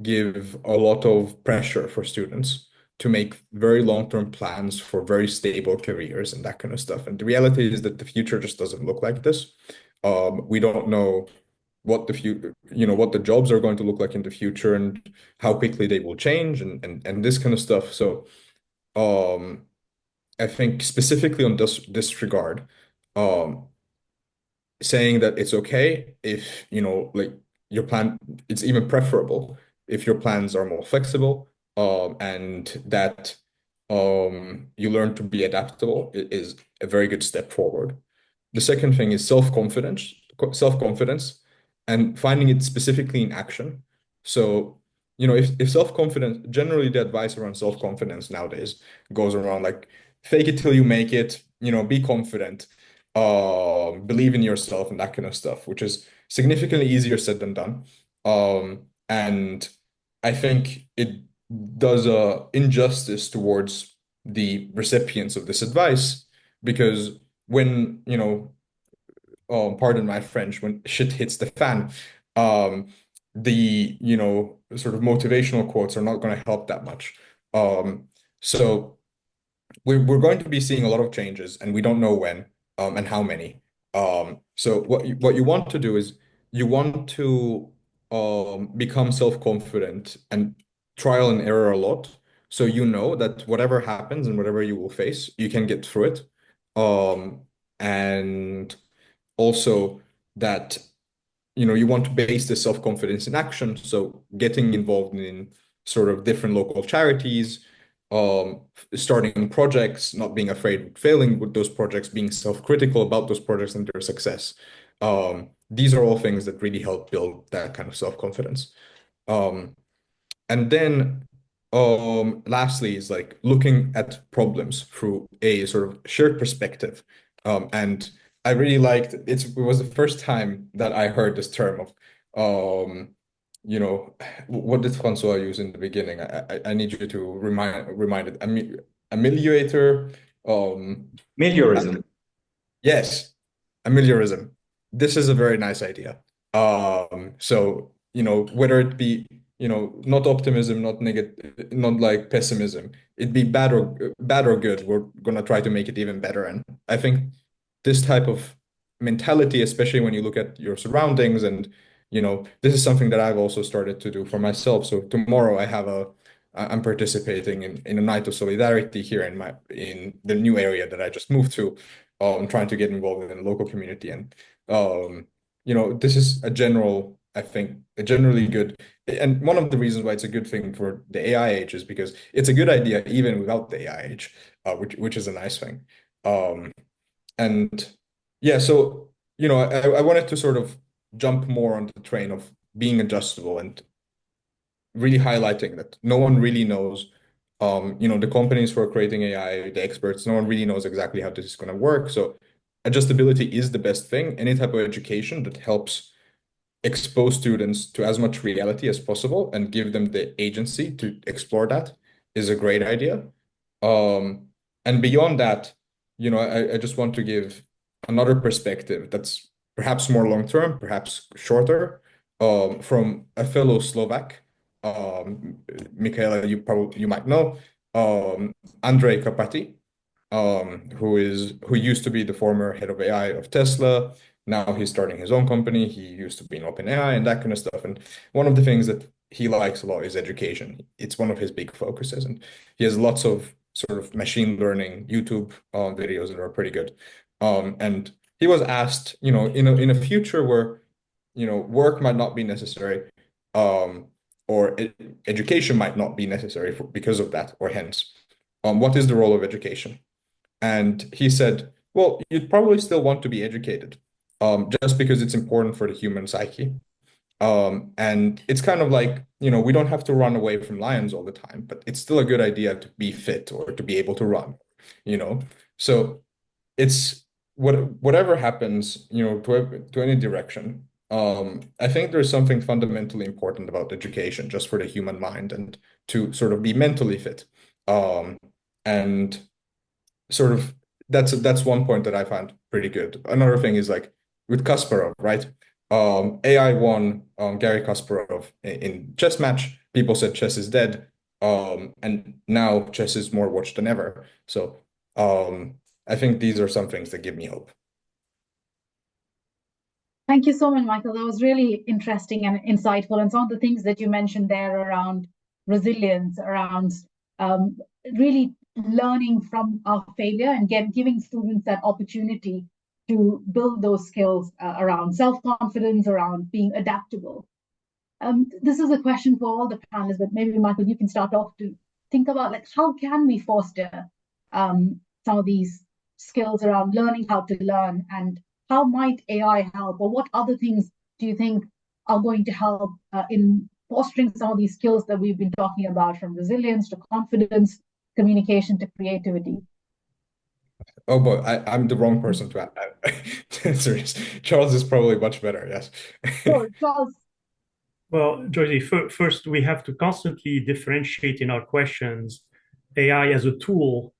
give a lot of pressure for students to make very long-term plans for very stable careers and that kind of stuff. And the reality is that the future just doesn't look like this. We don't know what the future, what the jobs are going to look like in the future, and how quickly they will change, and this kind of stuff. So I think specifically on this regard, saying that it's okay if like your plan, it's even preferable if your plans are more flexible, and that you learn to be adaptable, is a very good step forward. The second thing is self-confidence, and finding it specifically in action. So if self-confidence, generally the advice around self-confidence nowadays goes around like, fake it till you make it, be confident, believe in yourself, and that kind of stuff, which is significantly easier said than done. And I think it does a injustice towards the recipients of this advice, because when, pardon my French, when shit hits the fan, the, sort of motivational quotes are not going to help that much. So we're going to be seeing a lot of changes, and we don't know when, and how many. So what you want to do is you want to become self-confident and trial and error a lot. So that whatever happens and whatever you will face, you can get through it. And also that you want to base this self-confidence in action. So getting involved in sort of different local charities, starting projects, not being afraid of failing with those projects, being self-critical about those projects and their success. These are all things that really help build that kind of self-confidence. And then lastly is like looking at problems through a sort of shared perspective. And I really liked it was the first time that I heard this term of you know, what did Francois use in the beginning? I need you to remind it. Ameliorator. Meliorism. Yes, ameliorism. This is a very nice idea. So, whether it be, not optimism, not negative, not like pessimism, it'd be bad or good. We're gonna try to make it even better. And I think this type of mentality, especially when you look at your surroundings, and this is something that I've also started to do for myself. So tomorrow I'm participating in a night of solidarity here in the new area that I just moved to. I'm trying to get involved in the local community, and this is I think, a generally good, and one of the reasons why it's a good thing for the AI age is because it's a good idea even without the AI age, which is a nice thing. And yeah, so I wanted to sort of jump more on the train of being adjustable and really highlighting that no one really knows. The companies who are creating AI, the experts, no one really knows exactly how this is going to work. So adjustability is the best thing. Any type of education that helps expose students to as much reality as possible and give them the agency to explore that is a great idea. And beyond that, I just want to give another perspective that's perhaps more long-term, perhaps shorter, from a fellow Slovak, Michaela, you might know, Andrej Karpathy, who used to be the former head of AI of Tesla. Now he's starting his own company. He used to be in OpenAI and that kind of stuff. And one of the things that he likes a lot is education. It's one of his big focuses, and he has lots of sort of machine learning YouTube videos that are pretty good. And he was asked, in a future where work might not be necessary, or education might not be necessary because of that, or hence, what is the role of education? And he said, well, you'd probably still want to be educated, just because it's important for the human psyche. And it's kind of like, we don't have to run away from lions all the time, but it's still a good idea to be fit or to be able to run, So it's whatever happens, to any direction. I think there's something fundamentally important about education just for the human mind and to sort of be mentally fit. And sort of that's one point that I found pretty good. Another thing is like with Kasparov, right? AI won Gary Kasparov in chess match. People said chess is dead. And now chess is more watched than ever. So I think these are some things that give me hope. Thank you so much, Michael. That was really interesting and insightful. And some of the things that you mentioned there around resilience, around really learning from our failure and giving students that opportunity to build those skills around self-confidence, around being adaptable. This is a question for all the panelists, but maybe Michael, you can start off to think about like how can we foster some of these skills around learning how to learn, and how might AI help, or what other things do you think are going to help in fostering some of these skills that we've been talking about, from resilience to confidence, communication to creativity? Oh boy, I'm the wrong person to answer this. Charles is probably much better, yes. Sure, Charles. Well, Joyce, first we have to constantly differentiate in our questions AI as a tool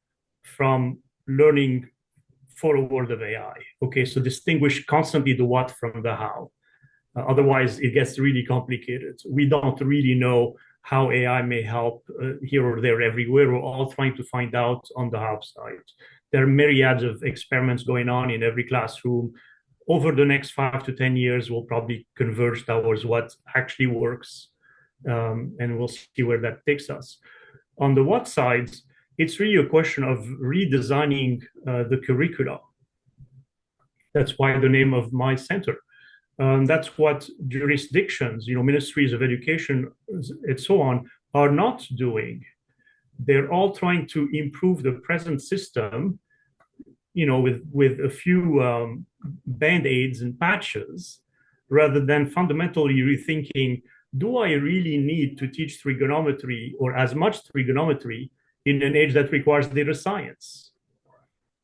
from learning for a world of AI. Okay, so distinguish constantly the what from the how. Otherwise, it gets really complicated. We don't really know how AI may help here or there everywhere. We're all trying to find out on the how side. There are myriads of experiments going on in every classroom. Over the next 5 to 10 years, we'll probably converge towards what actually works, and we'll see where that takes us. On the what side, it's really a question of redesigning the curricula. That's why the name of my center. That's what jurisdictions, ministries of education and so on, are not doing. They're all trying to improve the present system, with a few band-aids and patches, rather than fundamentally rethinking, do I really need to teach trigonometry or as much trigonometry in an age that requires data science?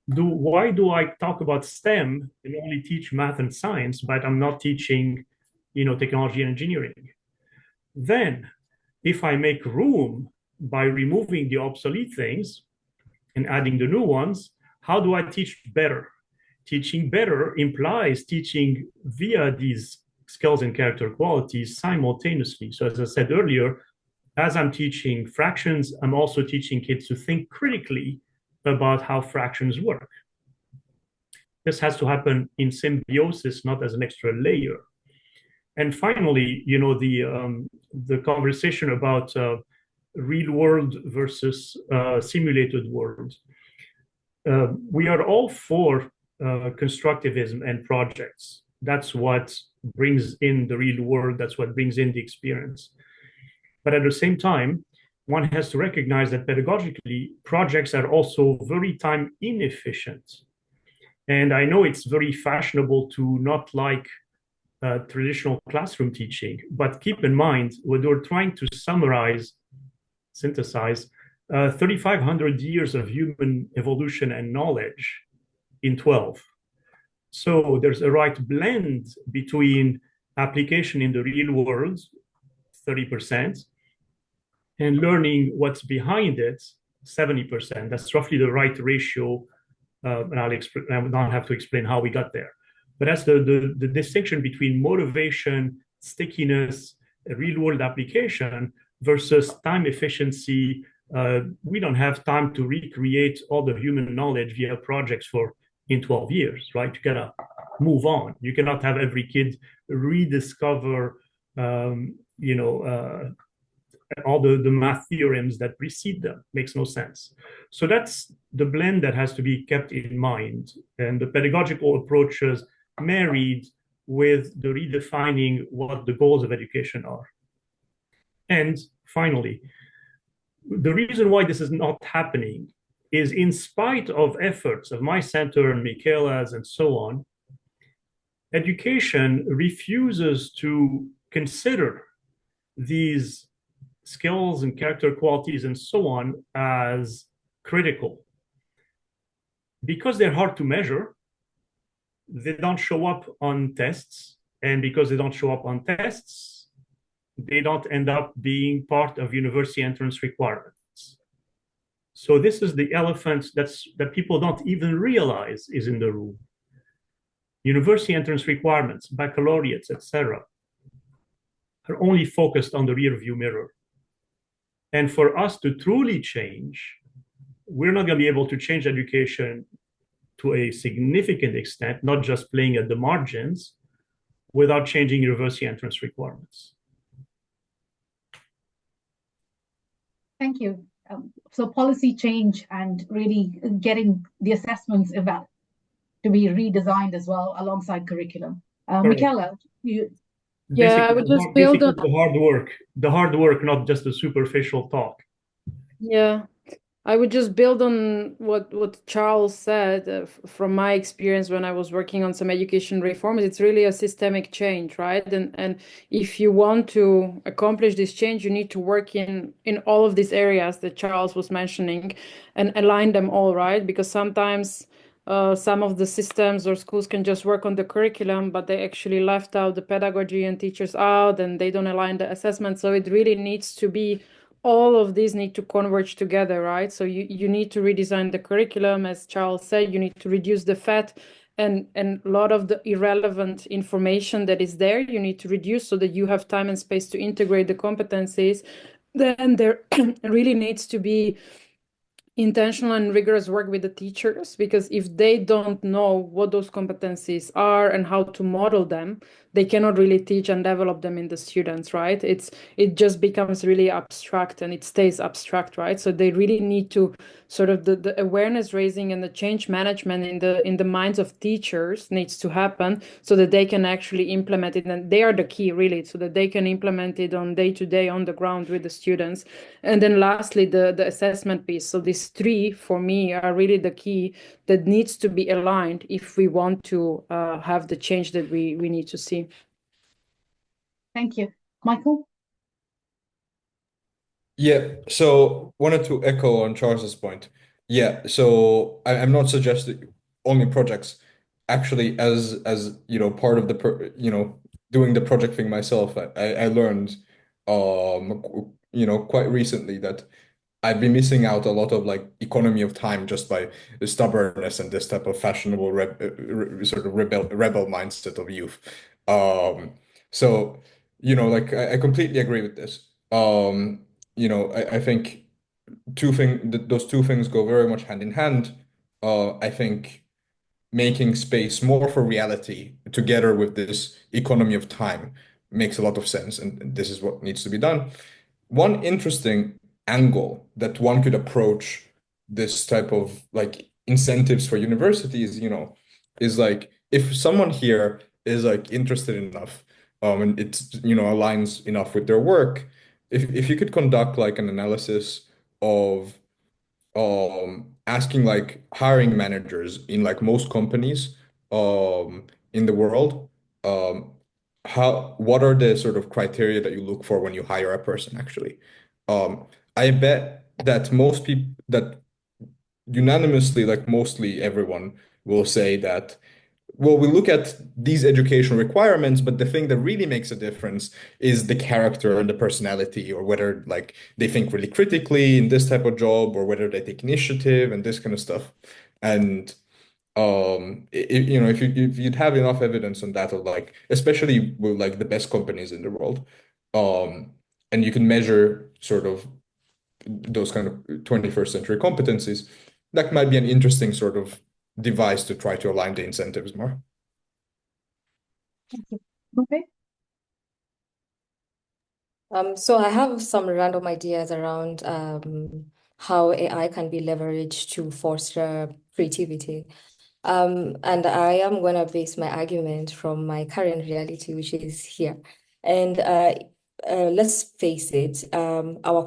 Why do I talk about STEM and only teach math and science, but I'm not teaching, technology and engineering? Then, if I make room by removing the obsolete things and adding the new ones, how do I teach better? Teaching better implies teaching via these skills and character qualities simultaneously. So as I said earlier, as I'm teaching fractions, I'm also teaching kids to think critically about how fractions work. This has to happen in symbiosis, not as an extra layer. And finally, the conversation about real world versus simulated world. We are all for constructivism and projects. That's what brings in the real world. That's what brings in the experience. But at the same time, one has to recognize that pedagogically, projects are also very time inefficient. And I know it's very fashionable to not like traditional classroom teaching, but keep in mind, when we're trying to synthesize 3,500 years of human evolution and knowledge in 12. So there's a right blend between application in the real world, 30%, and learning what's behind it, 70%. That's roughly the right ratio. And I will not have to explain how we got there. But that's the distinction between motivation, stickiness, real world application versus time efficiency. We don't have time to recreate all the human knowledge via projects in 12 years, right? You gotta move on. You cannot have every kid rediscover, all the math theorems that precede them. Makes no sense. So that's the blend that has to be kept in mind, and the pedagogical approaches married with the redefining what the goals of education are. And finally, the reason why this is not happening is, in spite of efforts of my center and Michaela's and so on, education refuses to consider these skills and character qualities and so on as critical. Because they're hard to measure, they don't show up on tests. And because they don't show up on tests, they don't end up being part of university entrance requirements. So this is the elephant that people don't even realize is in the room. University entrance requirements, baccalaureates, etc., are only focused on the rear view mirror. And for us to truly change, we're not going to be able to change education to a significant extent, not just playing at the margins, without changing university entrance requirements. Thank you. So policy change and really getting the assessments to be redesigned as well alongside curriculum. Michaela, I would just build on the hard work, not just the superficial talk. Yeah, I would just build on what Charles said. From my experience when I was working on some education reforms, it's really a systemic change, right? And if you want to accomplish this change, you need to work in all of these areas that Charles was mentioning and align them all, right? Because sometimes some of the systems or schools can just work on the curriculum, but they actually left out the pedagogy and teachers out, and they don't align the assessment. So it really needs to be, all of these need to converge together, right? So you need to redesign the curriculum, as Charles said. You need to reduce the fat and a lot of the irrelevant information that is there. You need to reduce so that you have time and space to integrate the competencies. Then there really needs to be intentional and rigorous work with the teachers, because if they don't know what those competencies are and how to model them, they cannot really teach and develop them in the students, right? It just becomes really abstract, and it stays abstract, right? So they really need to sort of the awareness raising and the change management in the minds of teachers needs to happen so that they can actually implement it, and they are the key, really, so that they can implement it on day-to-day on the ground with the students. And then lastly, the assessment piece. So these three, for me, are really the key that needs to be aligned if we want to have the change that we need to see. Thank you. Michael? Yeah, so wanted to echo on Charles's point. Yeah, so I'm not suggesting only projects. Actually, as part of the doing the project thing myself, I learned quite recently that I've been missing out a lot of like economy of time just by the stubbornness and this type of fashionable sort of rebel mindset of youth. Um, so, like I completely agree with this. I think those two things go very much hand in hand. I think making space more for reality together with this economy of time makes a lot of sense, and this is what needs to be done. One interesting angle that one could approach this type of like incentives for universities, is like if someone here is like interested enough, and it's aligns enough with their work, if you could conduct like an analysis of asking like hiring managers in like most companies in the world, um what are the sort of criteria that you look for when you hire a person actually. um I bet that most people that unanimously, like mostly everyone will say that, well, we look at these educational requirements, but the thing that really makes a difference is the character and the personality, or whether like they think really critically in this type of job, or whether they take initiative and this kind of stuff. And if you'd have enough evidence on that, of like, especially with like the best companies in the world, um, and you can measure sort of those kind of 21st century competencies, that might be an interesting sort of device to try to align the incentives more. Okay. So I have some random ideas around how AI can be leveraged to foster creativity. And I am going to base my argument from my current reality, which is here. And let's face it, our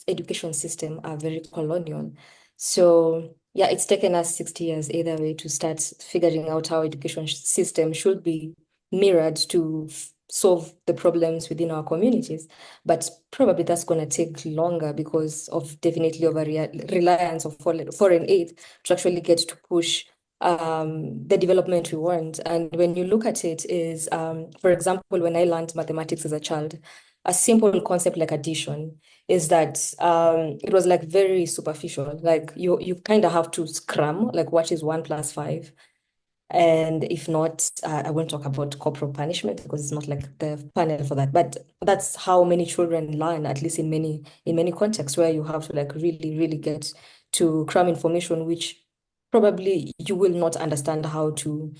education system are very colonial. So yeah, it's taken us 60 years either way to start figuring out how education system should be mirrored to solve the problems within our communities. But probably that's going to take longer because of definitely over reliance of foreign aid to actually get to push the development we want. And when you look at it is, for example, when I learned mathematics as a child, a simple concept like addition is that it was like very superficial. Like you kind of have to scrum, like what is 1 + 5. And if not, I won't talk about corporal punishment because it's not like the panel for that. But that's how many children learn, at least in many contexts, where you have to like really, really get to cram information, which probably you will not understand how to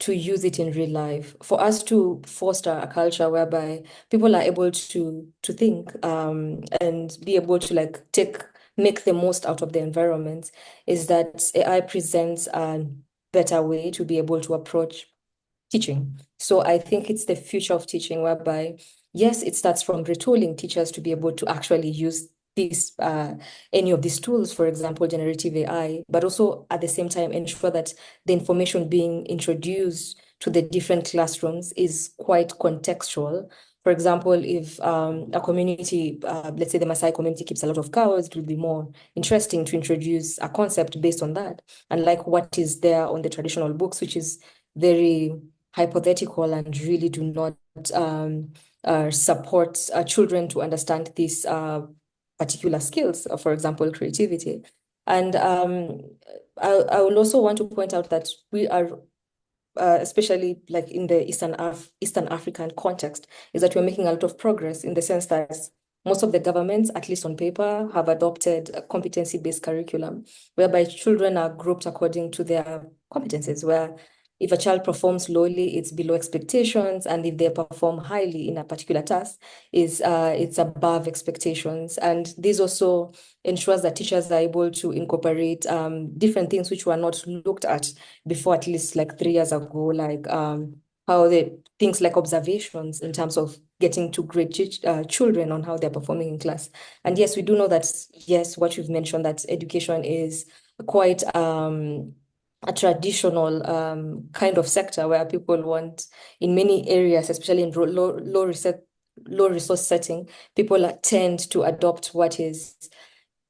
use it in real life. For us to foster a culture whereby people are able to think and be able to like make the most out of the environment, is that AI presents better way to be able to approach teaching. So I think it's the future of teaching, whereby, yes, it starts from retooling teachers to be able to actually use any of these tools, for example, generative AI, but also at the same time ensure that the information being introduced to the different classrooms is quite contextual. For example, if a community, let's say the Maasai community keeps a lot of cows, it will be more interesting to introduce a concept based on that, unlike what is there on the traditional books, which is very hypothetical and really do not support children to understand these particular skills, for example, creativity. And I will also want to point out that we are especially like in the Eastern African context, is that we're making a lot of progress in the sense that most of the governments, at least on paper, have adopted a competency-based curriculum, whereby children are grouped according to their competencies, where if a child performs lowly, it's below expectations, and if they perform highly in a particular task, it's above expectations. And this also ensures that teachers are able to incorporate different things which were not looked at before, at least like 3 years ago, like how the things like observations in terms of getting to grade children on how they're performing in class. And yes, we do know that, yes, what you've mentioned, that education is quite a traditional kind of sector where people want, in many areas, especially in low resource setting, people tend to adopt what is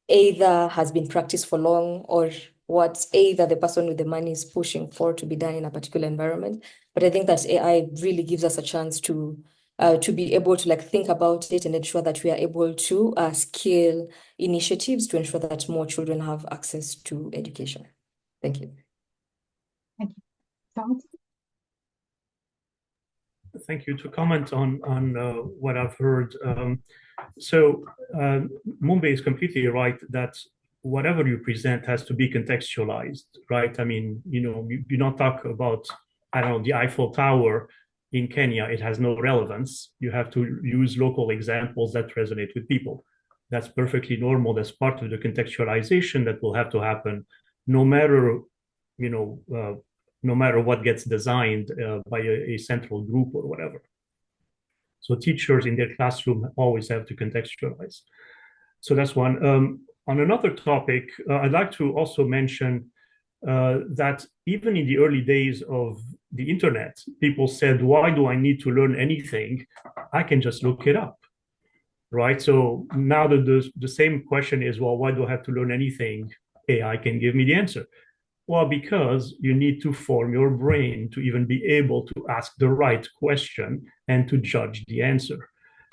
either has been practiced for long, or what either the person with the money is pushing for to be done in a particular environment. But I think that AI really gives us a chance to to be able to like think about it and ensure that we are able to scale initiatives to ensure that more children have access to education. Thank you. Thank you. Charles? Thank you. To comment on what I've heard, so Mumbai is completely right that whatever you present has to be contextualized, right? I mean, you do not talk about, I don't know, the Eiffel Tower in Kenya. It has no relevance. You have to use local examples that resonate with people. That's perfectly normal. That's part of the contextualization that will have to happen, no matter, no matter what gets designed by a central group or whatever. So teachers in their classroom always have to contextualize. So that's one. On another topic, I'd like to also mention that even in the early days of the internet, people said, why do I need to learn anything? I can just look it up, right? So now the same question is, well, why do I have to learn anything? AI can give me the answer. Well, because you need to form your brain to even be able to ask the right question and to judge the answer.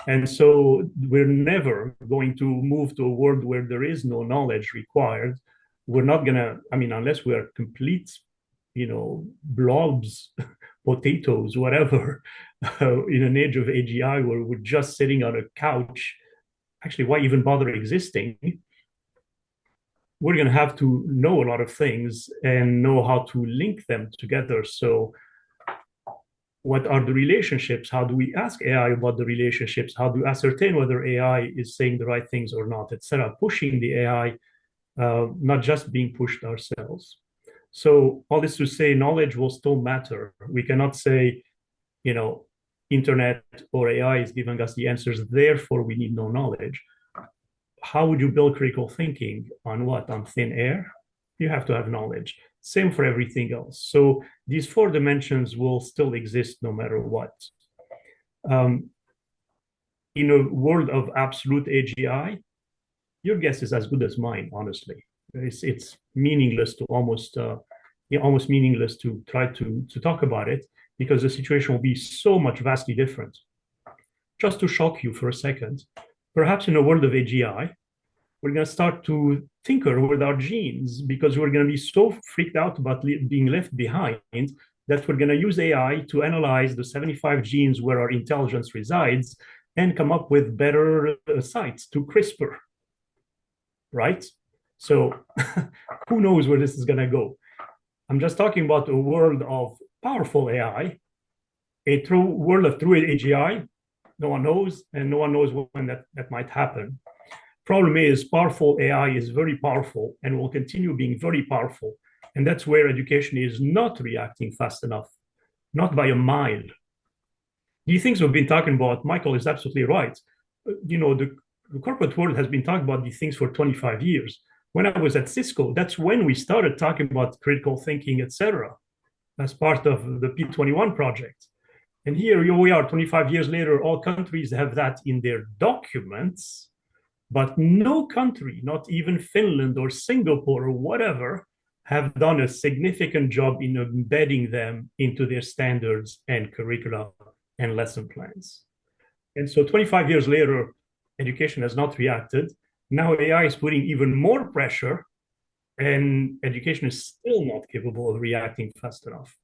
And so we're never going to move to a world where there is no knowledge required. We're not going to, I mean, unless we are complete, blobs, potatoes, whatever, in an age of AGI where we're just sitting on a couch. Actually, why even bother existing? We're going to have to know a lot of things and know how to link them together. So what are the relationships? How do we ask AI about the relationships? How do we ascertain whether AI is saying the right things or not, etc.? Pushing the AI, not just being pushed ourselves. So all this to say, knowledge will still matter. We cannot say, internet or AI is giving us the answers, therefore we need no knowledge. How would you build critical thinking? On what? On thin air? You have to have knowledge. Same for everything else. So these 4 dimensions will still exist no matter what. In a world of absolute AGI, your guess is as good as mine, honestly. It's meaningless to almost meaningless to try to talk about it, because the situation will be so much vastly different. Just to shock you for a second, perhaps in a world of AGI, we're going to start to tinker with our genes, because we're going to be so freaked out about being left behind that we're going to use AI to analyze the 75 genes where our intelligence resides and come up with better sites to CRISPR, right? So who knows where this is going to go? I'm just talking about a world of powerful AI, a true world of true AGI. No one knows, and no one knows when that might happen. Problem is, powerful AI is very powerful and will continue being very powerful. And that's where education is not reacting fast enough, not by a mile. The things we've been talking about, Michael is absolutely right. The corporate world has been talking about these things for 25 years. When I was at Cisco, that's when we started talking about critical thinking, etc., as part of the P21 project. And here we are 25 years later, all countries have that in their documents, but no country, not even Finland or Singapore or whatever, have done a significant job in embedding them into their standards and curricula and lesson plans. And so 25 years later, education has not reacted. Now AI is putting even more pressure, and education is still not capable of reacting fast enough.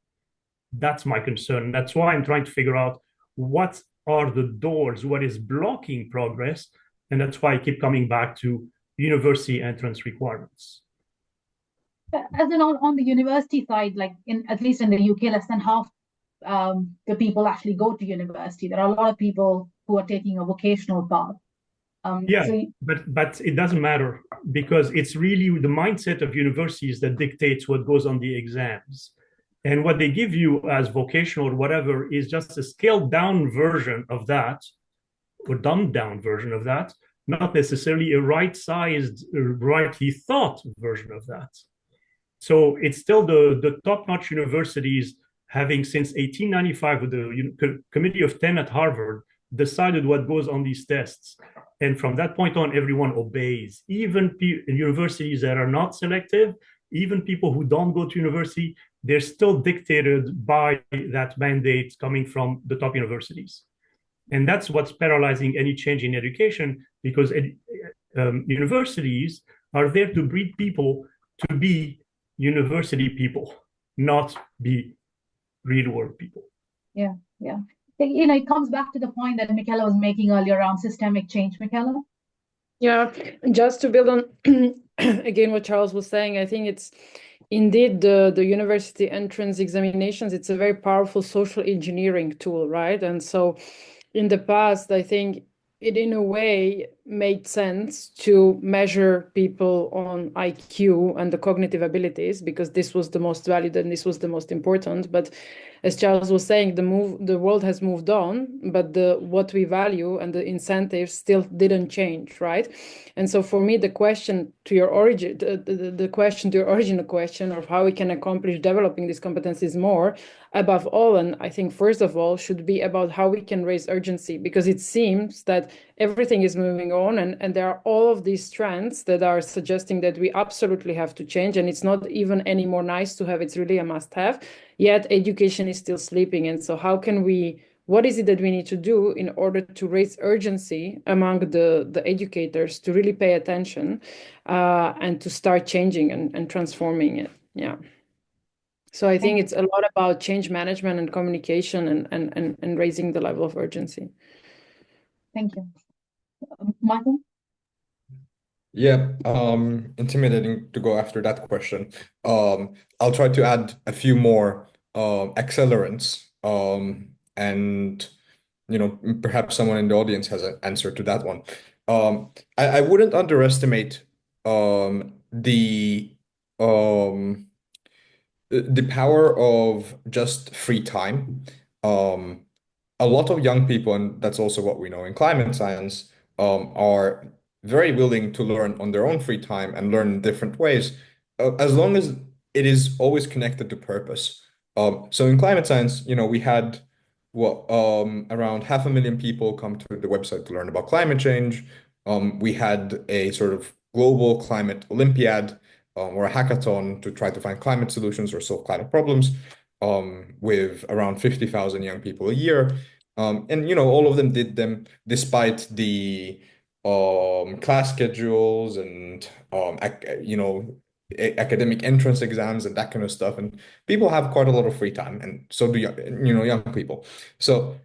That's my concern. That's why I'm trying to figure out what are the doors, what is blocking progress, and that's why I keep coming back to university entrance requirements. As in on the university side, like at least in the UK, less than half the people actually go to university. There are a lot of people who are taking a vocational path. But it doesn't matter, because it's really the mindset of universities that dictates what goes on the exams. And what they give you as vocational or whatever is just a scaled down version of that, or dumbed down version of that, not necessarily a right-sized, rightly thought version of that. So it's still the top-notch universities, having since 1895 with the Committee of 10 at Harvard decided what goes on these tests. And from that point on, everyone obeys. Even in universities that are not selective, even people who don't go to university, they're still dictated by that mandate coming from the top universities. And that's what's paralyzing any change in education, because universities are there to breed people to be university people, not be real world people. Yeah, yeah. It comes back to the point that Michaela was making earlier around systemic change, Michaela. Yeah, just to build on again what Charles was saying, I think it's indeed the university entrance examinations, it's a very powerful social engineering tool, right? And so in the past, I think it in a way made sense to measure people on IQ and the cognitive abilities, because this was the most valued and this was the most important. But as Charles was saying, the world has moved on, but what we value and the incentives still didn't change, right? And so for me, the question to your origin, the question to your original question of how we can accomplish developing these competencies more, above all, and I think first of all, should be about how we can raise urgency, because it seems that everything is moving on, and there are all of these trends that are suggesting that we absolutely have to change, and it's not even any more nice to have, it's really a must-have, yet education is still sleeping. And so what is it that we need to do in order to raise urgency among the educators to really pay attention and to start changing and transforming it? Yeah. So I think it's a lot about change management and communication and raising the level of urgency. Thank you. Michael? Yeah, intimidating to go after that question. I'll try to add a few more accelerants, and perhaps someone in the audience has an answer to that one. I wouldn't underestimate the power of just free time. A lot of young people, and that's also what we know in climate science, are very willing to learn on their own free time and learn in different ways, as long as it is always connected to purpose. So in climate science, we had around 500,000 people come to the website to learn about climate change. We had a sort of global climate Olympiad, or a hackathon to try to find climate solutions or solve climate problems, with around 50,000 young people a year. And all of them did them despite the class schedules and academic entrance exams and that kind of stuff. And people have quite a lot of free time, and so do young people. So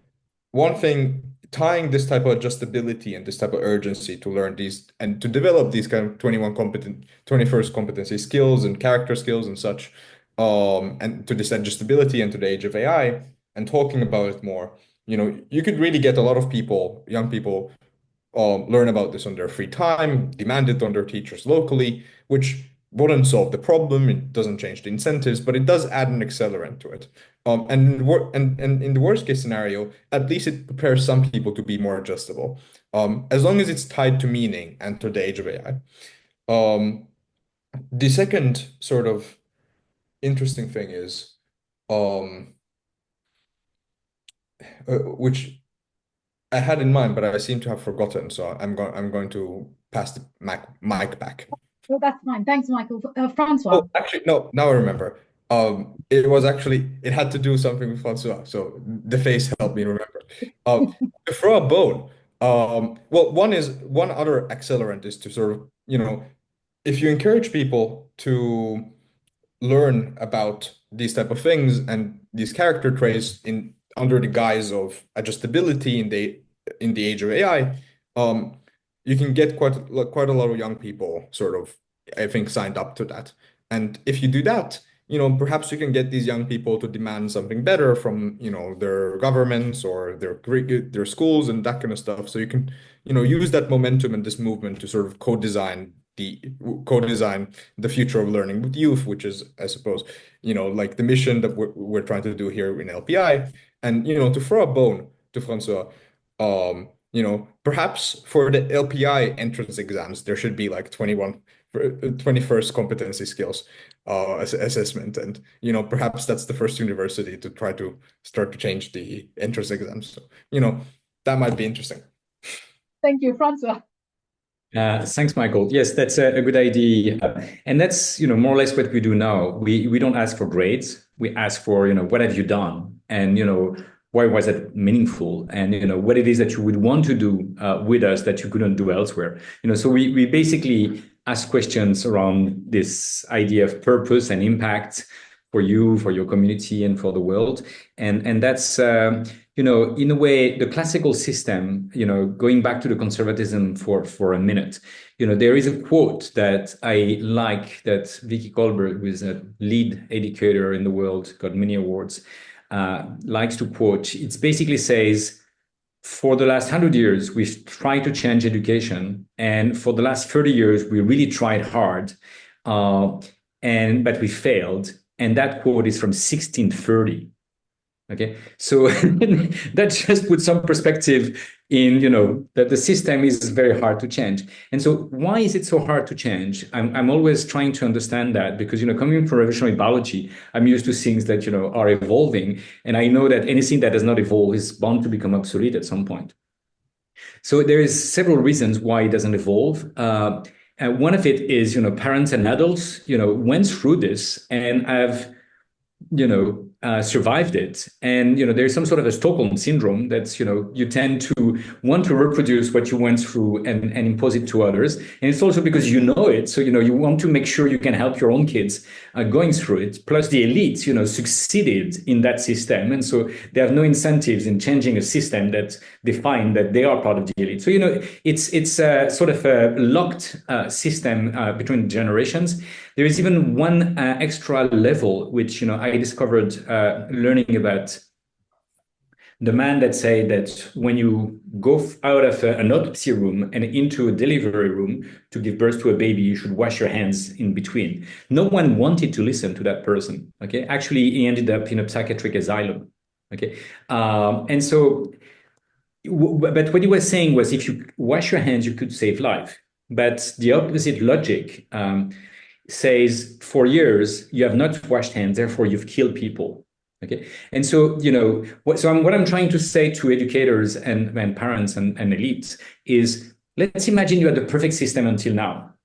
one thing, tying this type of adjustability and this type of urgency to learn these and to develop these kind of 21st competency skills and character skills and such, and to this adjustability and to the age of AI, and talking about it more, you could really get a lot of young people, learn about this on their free time, demand it on their teachers locally, which wouldn't solve the problem. It doesn't change the incentives, but it does add an accelerant to it. And in the worst case scenario, at least it prepares some people to be more adjustable, as long as it's tied to meaning and to the age of AI. The second sort of interesting thing is, which I had in mind, but I seem to have forgotten. So I'm going to pass the mic back. Well, that's fine. Thanks, Michael. Francois. Oh, actually, no. Now I remember. It had to do something with Francois. So the face helped me remember. To throw a bone. Well, one other accelerant is to sort of, if you encourage people to learn about these type of things and these character traits under the guise of adjustability in the age of AI, you can get quite a lot of young people sort of, I think, signed up to that. And if you do that, perhaps you can get these young people to demand something better from, their governments or their schools and that kind of stuff. So you can, use that momentum and this movement to sort of co-design the future of learning with youth, which is, I suppose, like the mission that we're trying to do here in LPI. And, to throw a bone to Francois, perhaps for the LPI entrance exams, there should be like 21st competency skills assessment. And, perhaps that's the first university to try to start to change the entrance exams. So, that might be interesting. Thank you, Francois. Thanks, Michael. Yes, that's a good idea. And that's, more or less what we do now. We don't ask for grades. We ask for, what have you done? And, why was it meaningful, and what it is that you would want to do with us that you couldn't do elsewhere. So we basically ask questions around this idea of purpose and impact for you, for your community, and for the world, and that's in a way the classical system. Going back to the conservatism for a minute, there is a quote that I like that Vicky Colbert, who is a lead educator in the world, got many awards, likes to quote. It basically says, for the last 100 years, we've tried to change education. And for the last 30 years, we really tried hard, but we failed. And that quote is from 1630. Okay, so that just puts some perspective in, that the system is very hard to change. And so why is it so hard to change? I'm always trying to understand that, because, coming from revolutionary biology, I'm used to things that, are evolving. And I know that anything that does not evolve is bound to become obsolete at some point. So there is several reasons why it doesn't evolve. And one of it is, parents and adults, went through this and have, survived it. And, there's some sort of a Stockholm syndrome that's, you tend to want to reproduce what you went through and impose it to others. And it's also because you know it. So, you want to make sure you can help your own kids going through it. Plus the elites, succeeded in that system. And so they have no incentives in changing a system that define that they are part of the elite. So, it's sort of a locked system between generations. There is even one extra level, which, I discovered learning about the man that said that when you go out of an autopsy room and into a delivery room to give birth to a baby, you should wash your hands in between. No one wanted to listen to that person. Okay, actually, he ended up in a psychiatric asylum. Okay, and so, but what he was saying was, if you wash your hands, you could save life. But the opposite logic says, for years you have not washed hands, therefore you've killed people. Okay, and so what I'm trying to say to educators and parents and elites is, let's imagine you had the perfect system until now.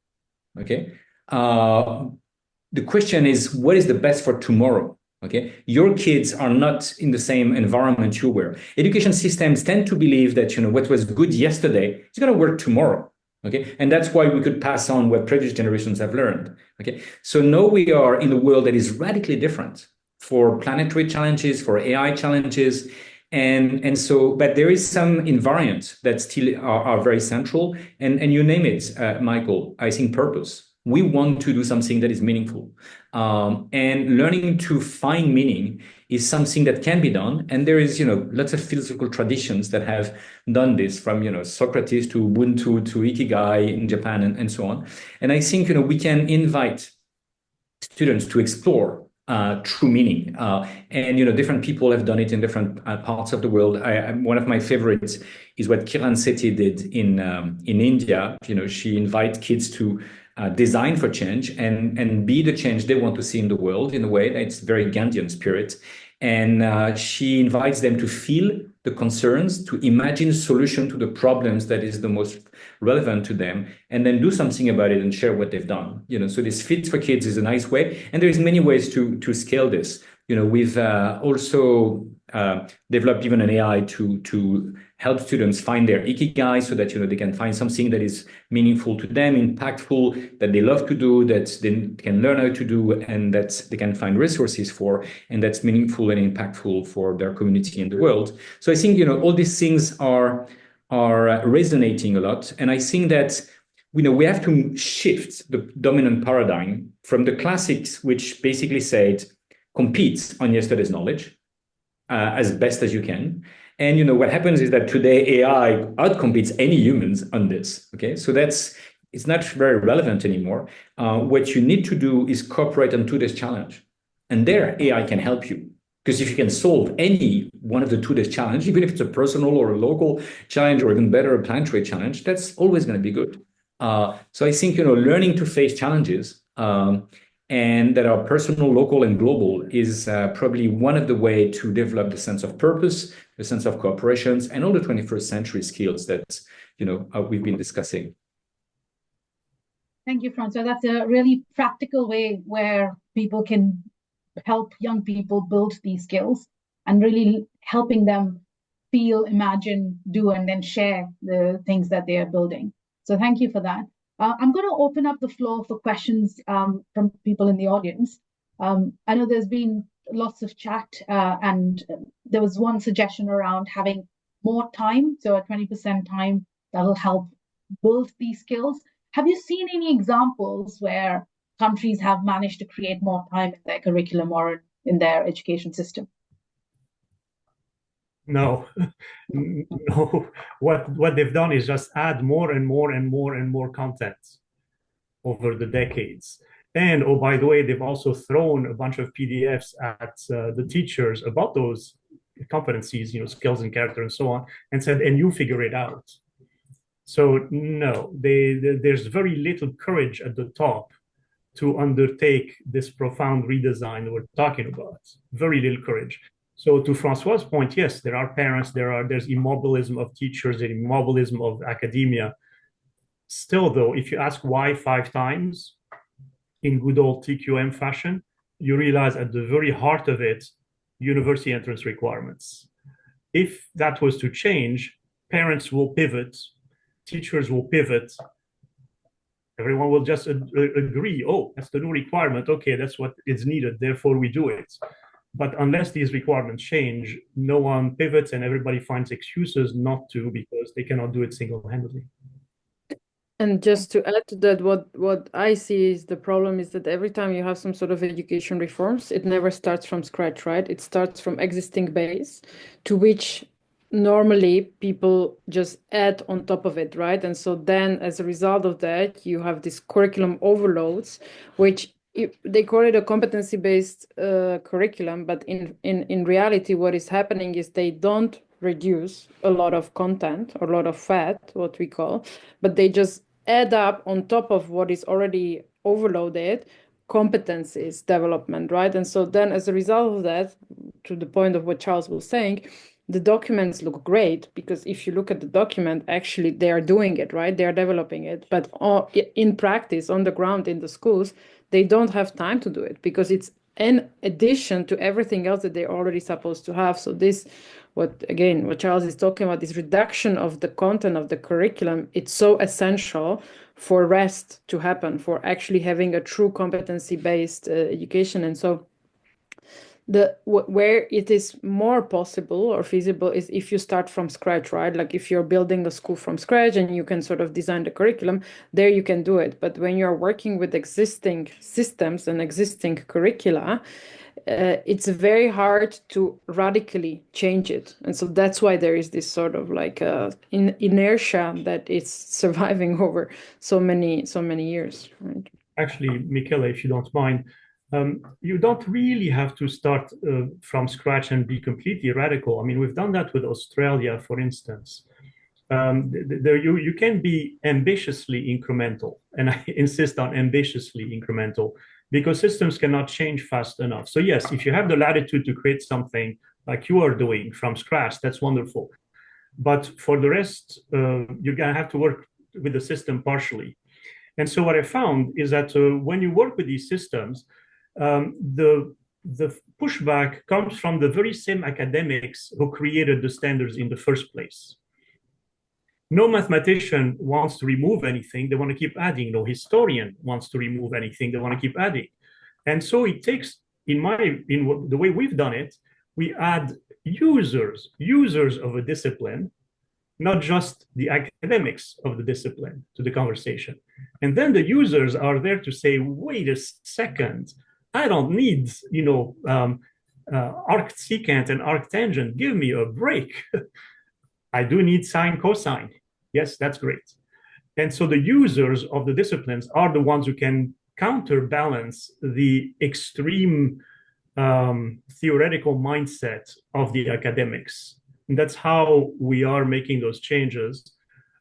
Okay, the question is, what is the best for tomorrow? Okay, your kids are not in the same environment you were. Education systems tend to believe that what was good yesterday is going to work tomorrow. Okay, and that's why we could pass on what previous generations have learned. Okay, so now we are in a world that is radically different for planetary challenges, for AI challenges, and so, but there is some invariants that still are very central, and you name it, Michael. I think purpose. We want to do something that is meaningful, and learning to find meaning is something that can be done. And there is, lots of philosophical traditions that have done this, from, Socrates to Ubuntu to Ikigai in Japan and so on. And I think, we can invite students to explore true meaning. And, different people have done it in different parts of the world. One of my favorites is what Kiran Sethi did in India. She invites kids to design for change and be the change they want to see in the world, in a way that's very Gandhian spirit. And she invites them to feel the concerns, to imagine a solution to the problems that is the most relevant to them, and then do something about it and share what they've done. So this Fit for Kids is a nice way, and there's many ways to scale this. We've also developed even an AI to help students find their ikigai, so that they can find something that is meaningful to them, impactful, that they love to do, that they can learn how to do, and that they can find resources for, and that's meaningful and impactful for their community and the world. So I think all these things are resonating a lot, and I think that we have to shift the dominant paradigm from the classics, which basically said compete on yesterday's knowledge as best as you can. And what happens is that today AI outcompetes any humans on this. Okay, so it's not very relevant anymore. What you need to do is cooperate on today's challenge, and there AI can help you. Because if you can solve any one of the today's challenge, even if it's a personal or a local challenge, or even better, a planetary challenge, that's always going to be good. So I think learning to face challenges and that are personal, local, and global is probably one of the ways to develop the sense of purpose, the sense of cooperations, and all the 21st century skills that we've been discussing. Thank you, Francois. That's a really practical way where people can help young people build these skills. and really helping them feel, imagine, do, and then share the things that they are building. So thank you for that. I'm going to open up the floor for questions from people in the audience. I know there's been lots of chat, and there was one suggestion around having more time, so a 20% time that will help build these skills. Have you seen any examples where countries have managed to create more time in their curriculum or in their education system? No, no. What they've done is just add more and more and more and more content over the decades. And oh, by the way, they've also thrown a bunch of PDFs at the teachers about those competencies, skills and character and so on, and said, and you figure it out. So no, there's very little courage at the top to undertake this profound redesign we're talking about. Very little courage. So to Francois's point, yes, there are parents, there's immobilism of teachers, there's immobilism of academia. Still, though, if you ask why 5 times in good old TQM fashion, you realize at the very heart of it, university entrance requirements. If that was to change, parents will pivot, teachers will pivot, everyone will just agree, oh, that's the new requirement, okay, that's what is needed, therefore we do it. But unless these requirements change, no one pivots and everybody finds excuses not to because they cannot do it single-handedly. And just to add to that, what I see is the problem is that every time you have some sort of education reforms, it never starts from scratch, right? It starts from existing base to which normally people just add on top of it, right? And so then as a result of that, you have these curriculum overloads, which they call it a competency-based curriculum, but in reality, what is happening is they don't reduce a lot of content or a lot of fat, what we call, but they just add up on top of what is already overloaded competencies development, right? And so then as a result of that, to the point of what Charles was saying, the documents look great because if you look at the document, actually they are doing it, right? They are developing it, but in practice, on the ground in the schools, they don't have time to do it because it's in addition to everything else that they're already supposed to have. So this, what Charles is talking about, this reduction of the content of the curriculum, it's so essential for rest to happen, for actually having a true competency-based education. And so where it is more possible or feasible is if you start from scratch, right? Like if you're building a school from scratch and you can sort of design the curriculum, there you can do it. But when you're working with existing systems and existing curricula, it's very hard to radically change it. And so that's why there is this sort of like inertia that is surviving over so many years, right? Actually, Michele, if you don't mind, you don't really have to start from scratch and be completely radical. I mean, we've done that with Australia, for instance. You can be ambitiously incremental, and I insist on ambitiously incremental, because systems cannot change fast enough. So yes, if you have the latitude to create something like you are doing from scratch, that's wonderful. But for the rest, you're going to have to work with the system partially. And so what I found is that when you work with these systems, the pushback comes from the very same academics who created the standards in the first place. No mathematician wants to remove anything, they want to keep adding. No historian wants to remove anything, they want to keep adding. And so it takes, in the way we've done it, we add users of a discipline, not just the academics of the discipline, to the conversation. And then the users are there to say, wait a second, I don't need, arcsecant and arctangent. Give me a break. I do need sine, cosine. Yes, that's great. And so the users of the disciplines are the ones who can counterbalance the extreme theoretical mindset of the academics. And that's how we are making those changes.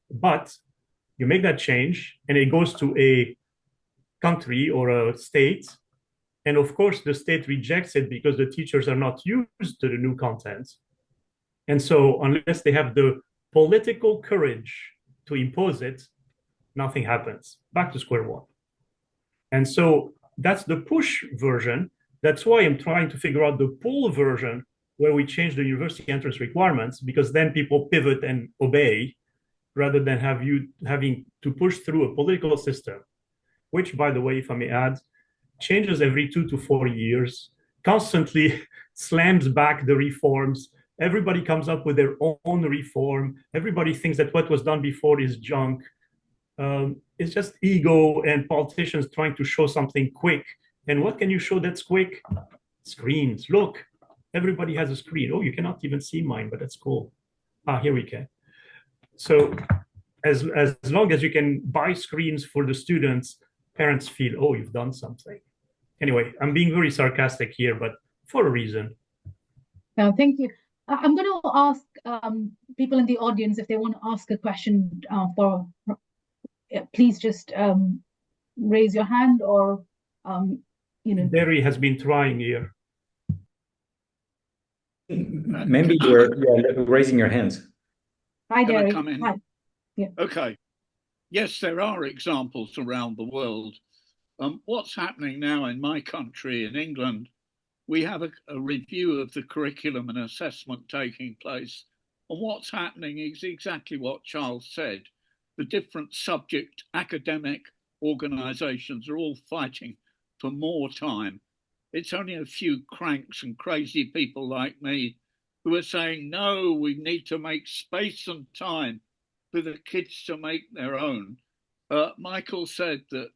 But you make that change and it goes to a country or a state. And of course, the state rejects it because the teachers are not used to the new content. And so unless they have the political courage to impose it, nothing happens. Back to square one. And so that's the push version. That's why I'm trying to figure out the pull version where we change the university entrance requirements, because then people pivot and obey rather than having to push through a political system, which, by the way, if I may add, changes every 2 to 4 years, constantly slams back the reforms. Everybody comes up with their own reform. Everybody thinks that what was done before is junk. It's just ego and politicians trying to show something quick. And what can you show that's quick? Screens. Look, everybody has a screen. Oh, you cannot even see mine, but that's cool. Here we can. So as long as you can buy screens for the students, parents feel, oh, you've done something. Anyway, I'm being very sarcastic here, but for a reason. No, thank you. I'm going to ask people in the audience if they want to ask a question please just raise your hand, or Derry has been trying here. Maybe you're raising your hands. Hi, Can I Derry. come in? Hi. Yeah. Okay. Yes, there are examples around the world. What's happening now in my country, in England, we have a review of the curriculum and assessment taking place. And what's happening is exactly what Charles said. The different subject academic organisations are all fighting for more time. It's only a few cranks and crazy people like me who are saying, no, we need to make space and time for the kids to make their own. Michael said that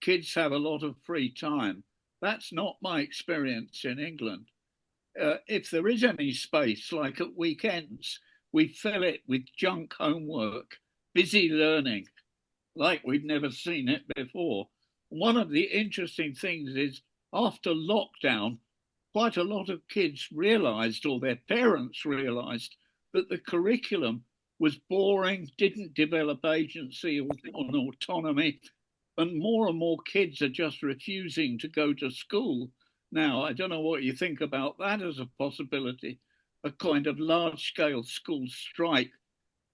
kids have a lot of free time. That's not my experience in England. If there is any space, like at weekends, we fill it with junk homework, busy learning, like we've never seen it before. One of the interesting things is after lockdown, quite a lot of kids realized, or their parents realized, that the curriculum was boring, didn't develop agency or autonomy, and more kids are just refusing to go to school. Now, I don't know what you think about that as a possibility, a kind of large-scale school strike,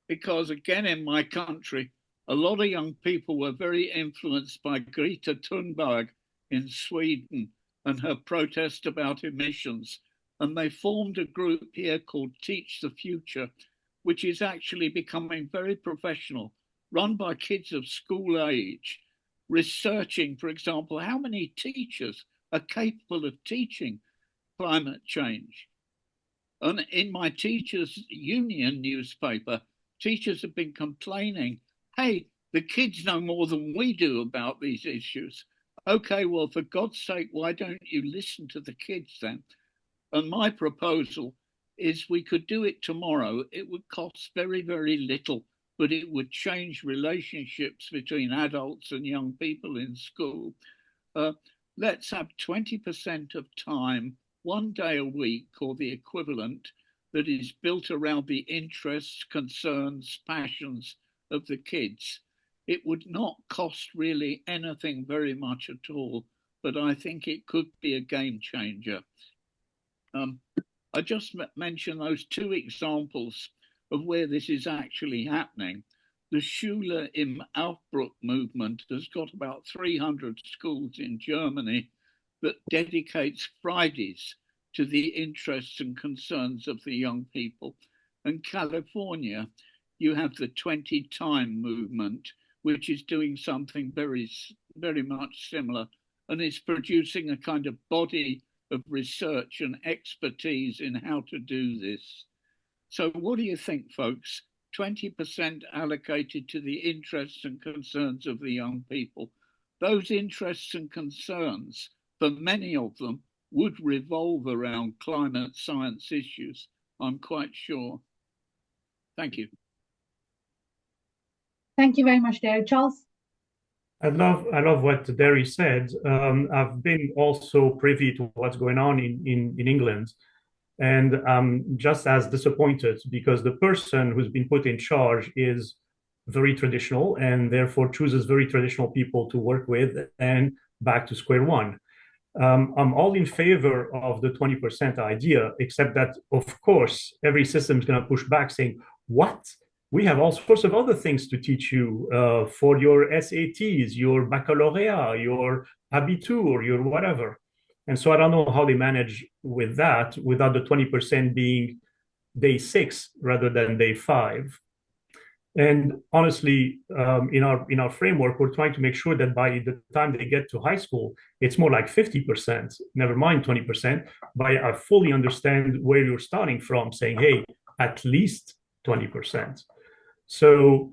because again, in my country, a lot of young people were very influenced by Greta Thunberg in Sweden and her protest about emissions. And they formed a group here called Teach the Future, which is actually becoming very professional, run by kids of school age, researching, for example, how many teachers are capable of teaching climate change. And in my teachers' union newspaper, teachers have been complaining, hey, the kids know more than we do about these issues. Okay, well, for God's sake, why don't you listen to the kids then? And my proposal is we could do it tomorrow. It would cost very, very little, but it would change relationships between adults and young people in school. Let's have 20% of time, 1 day a week, or the equivalent, that is built around the interests, concerns, passions of the kids. It would not cost really anything very much at all, but I think it could be a game changer. I just mentioned those 2 examples of where this is actually happening. The Schule im Aufbruch movement has got about 300 schools in Germany that dedicates Fridays to the interests and concerns of the young people. In California, you have the 20 Time movement, which is doing something very, very much similar, and is producing a kind of body of research and expertise in how to do this. So what do you think, folks? 20% allocated to the interests and concerns of the young people. Those interests and concerns, for many of them, would revolve around climate science issues, I'm quite sure. Thank you. Thank you very much, Derry. Charles? I love what Derry said. I've been also privy to what's going on in England, and I'm just as disappointed because the person who's been put in charge is very traditional and therefore chooses very traditional people to work with, and back to square one. I'm all in favor of the 20% idea, except that, of course, every system is going to push back saying, what? We have all sorts of other things to teach you for your SATs, your baccalaureate, your Abitur, your whatever. And so I don't know how they manage with that without the 20% being day 6 rather than day 5. And honestly, in our framework, we're trying to make sure that by the time they get to high school, it's more like 50%, never mind 20%. By I fully understand where you're starting from, saying, hey, at least 20%. So,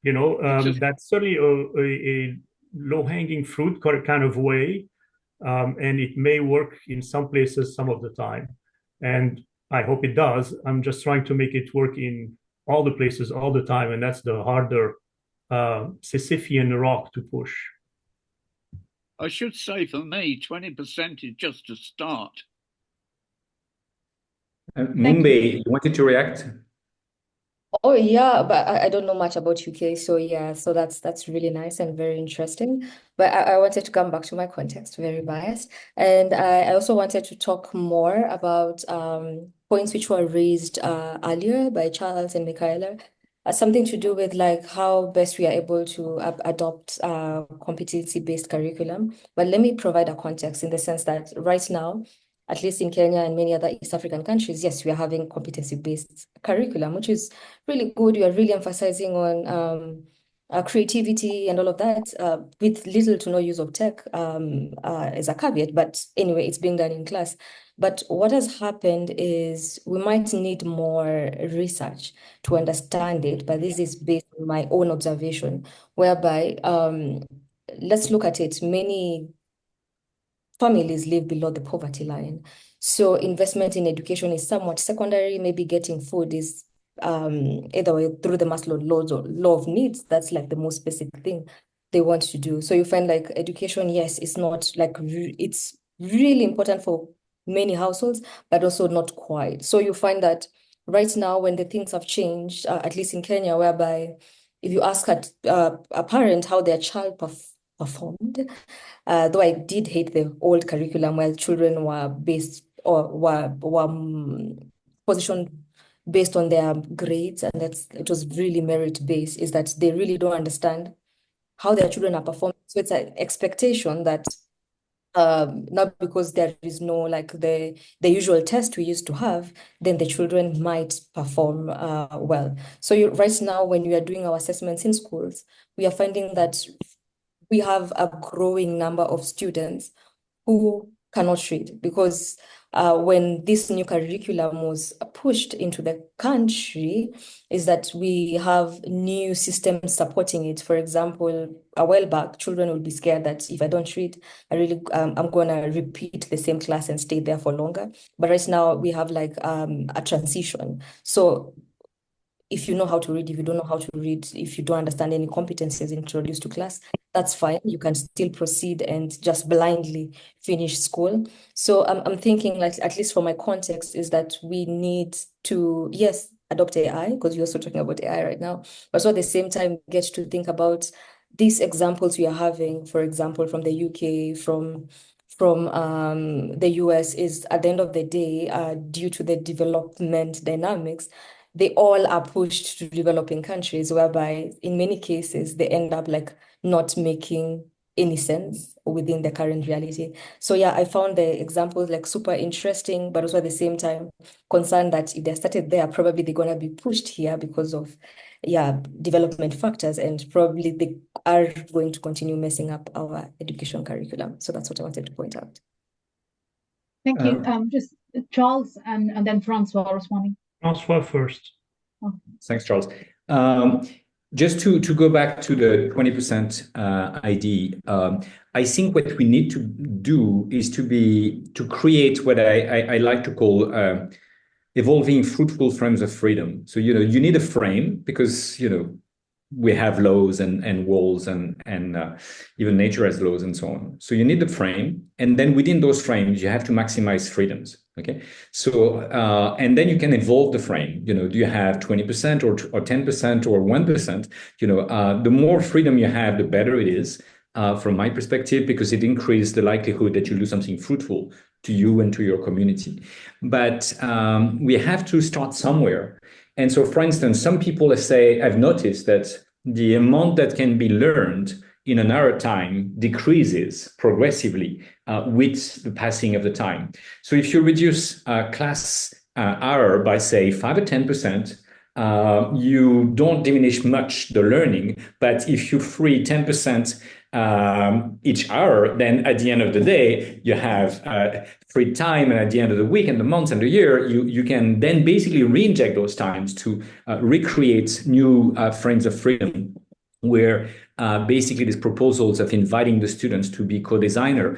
that's certainly a low-hanging fruit kind of way, and it may work in some places some of the time. And I hope it does. I'm just trying to make it work in all the places all the time, and that's the harder Sisyphean rock to push. I should say for me, 20% is just a start. Mumbai, you wanted to react? Oh yeah, but I don't know much about UK, so yeah, so that's really nice and very interesting. But I wanted to come back to my context, very biased, and I also wanted to talk more about points which were raised earlier by Charles and Michaela, something to do with like how best we are able to adopt competency-based curriculum. But let me provide a context in the sense that right now, at least in Kenya and many other East African countries, yes, we are having competency-based curriculum, which is really good. You are really emphasizing on creativity and all of that with little to no use of tech as a caveat. But anyway, it's being done in class. But what has happened is we might need more research to understand it. But this is based on my own observation, whereby let's look at it. Many families live below the poverty line. So investment in education is somewhat secondary. Maybe getting food is either way through the Maslow law of needs. That's like the most basic thing they want to do. So you find like education, yes, it's not like, it's really important for many households, but also not quite. So you find that right now when the things have changed, at least in Kenya, whereby if you ask a parent how their child performed, though I did hate the old curriculum where children were based or were positioned based on their grades, and it was really merit-based, is that they really don't understand how their children are performing. So it's an expectation that not because there is no like the usual test we used to have, then the children might perform well. So right now, when we are doing our assessments in schools, we are finding that we have a growing number of students who cannot read because when this new curriculum was pushed into the country, is that we have new systems supporting it. For example, a while back, children would be scared that if I don't read, I'm going to repeat the same class and stay there for longer. But right now we have like a transition. So if you know how to read, if you don't know how to read, if you don't understand any competencies introduced to class, that's fine. You can still proceed and just blindly finish school. So I'm thinking, like, at least for my context, is that we need to, yes, adopt AI, because you're also talking about AI right now, but also at the same time get to think about these examples we are having, for example, from the UK, from the US, is at the end of the day, due to the development dynamics, they all are pushed to developing countries, whereby in many cases they end up like not making any sense within the current reality. So yeah, I found the examples like super interesting, but also at the same time concerned that if they started there, probably they're gonna be pushed here because of development factors, and probably they are going to continue messing up our education curriculum. So that's what I wanted to point out. Thank you. Just Charles and then Francois responding. Francois first. Thanks, Charles. Just to go back to the 20% ID, I think what we need to do is to create what I like to call evolving fruitful frames of freedom. So, you need a frame because, we have laws and walls and even nature has laws and so on. So you need the frame, and then within those frames, you have to maximize freedoms. Okay. So, and then you can evolve the frame. Do you have 20% or 10% or 1%? The more freedom you have, the better it is from my perspective, because it increases the likelihood that you do something fruitful to you and to your community. But we have to start somewhere. And so, for instance, some people say, I've noticed that the amount that can be learned in an hour time decreases progressively with the passing of the time. So if you reduce class hour by, say, 5 or 10%, you don't diminish much the learning. But if you free 10% each hour, then at the end of the day, you have free time. And at the end of the week and the month and the year, you can then basically re-inject those times to recreate new frames of freedom, where basically these proposals of inviting the students to be co-designer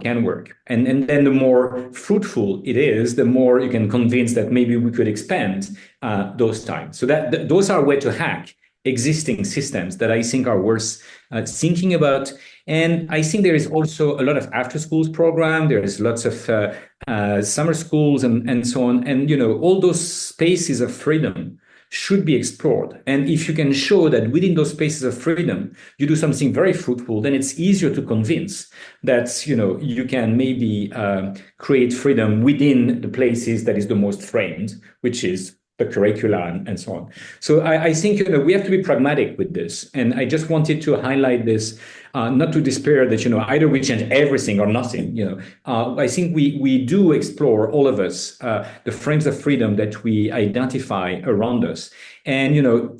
can work. And then the more fruitful it is, the more you can convince that maybe we could expand those times. So those are a way to hack existing systems that I think are worth thinking about. And I think there is also a lot of after schools program. There's lots of summer schools and so on. And, all those spaces of freedom should be explored. And if you can show that within those spaces of freedom, you do something very fruitful, then it's easier to convince that, you can maybe create freedom within the places that is the most framed, which is the curricula and so on. So I think, we have to be pragmatic with this. And I just wanted to highlight this, not to despair that, either we change everything or nothing. I think we do explore, all of us, the frames of freedom that we identify around us. And,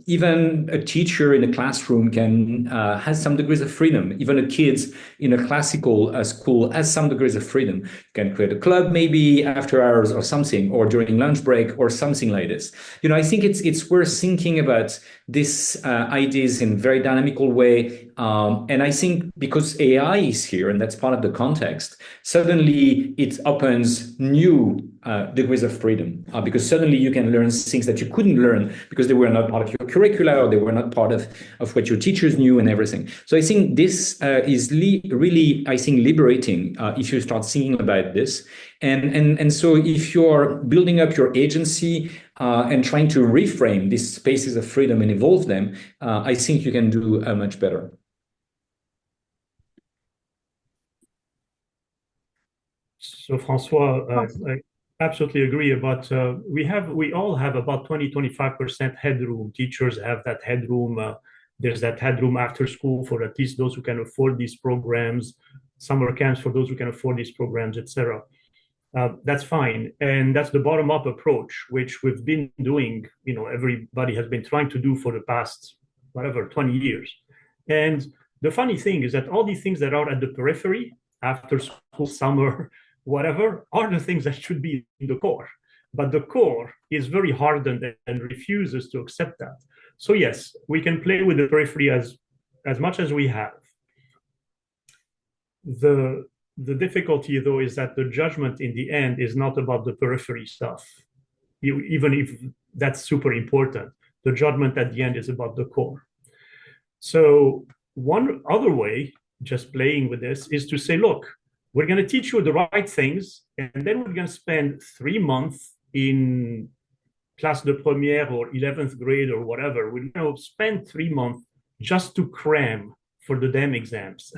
even a teacher in a classroom can has some degrees of freedom. Even a kids in a classical school has some degrees of freedom. You can create a club maybe after hours or something, or during lunch break or something like this. I think it's worth thinking about these ideas in a very dynamical way. And I think because AI is here, and that's part of the context, suddenly it opens new degrees of freedom, because suddenly you can learn things that you couldn't learn because they were not part of your curricula, or they were not part of what your teachers knew and everything. So I think this is really, I think, liberating if you start thinking about this. And so if you're building up your agency and trying to reframe these spaces of freedom and evolve them, I think you can do much better. So Francois, I absolutely agree. But we all have about 20-25% headroom. Teachers have that headroom. There's that headroom after school for at least those who can afford these programs, summer camps for those who can afford these programs, etc. That's fine. And that's the bottom-up approach, which we've been doing, everybody has been trying to do for the past, 20 years. And the funny thing is that all these things that are at the periphery, after school, summer, whatever, are the things that should be in the core. But the core is very hardened and refuses to accept that. So yes, we can play with the periphery as much as we have. The difficulty, though, is that the judgment in the end is not about the periphery stuff. Even if that's super important, the judgment at the end is about the core. So one other way, just playing with this, is to say, look, we're going to teach you the right things, and then we're going to spend 3 months in classe de première or 11th grade or whatever. We're going to spend 3 months just to cram for the damn exams.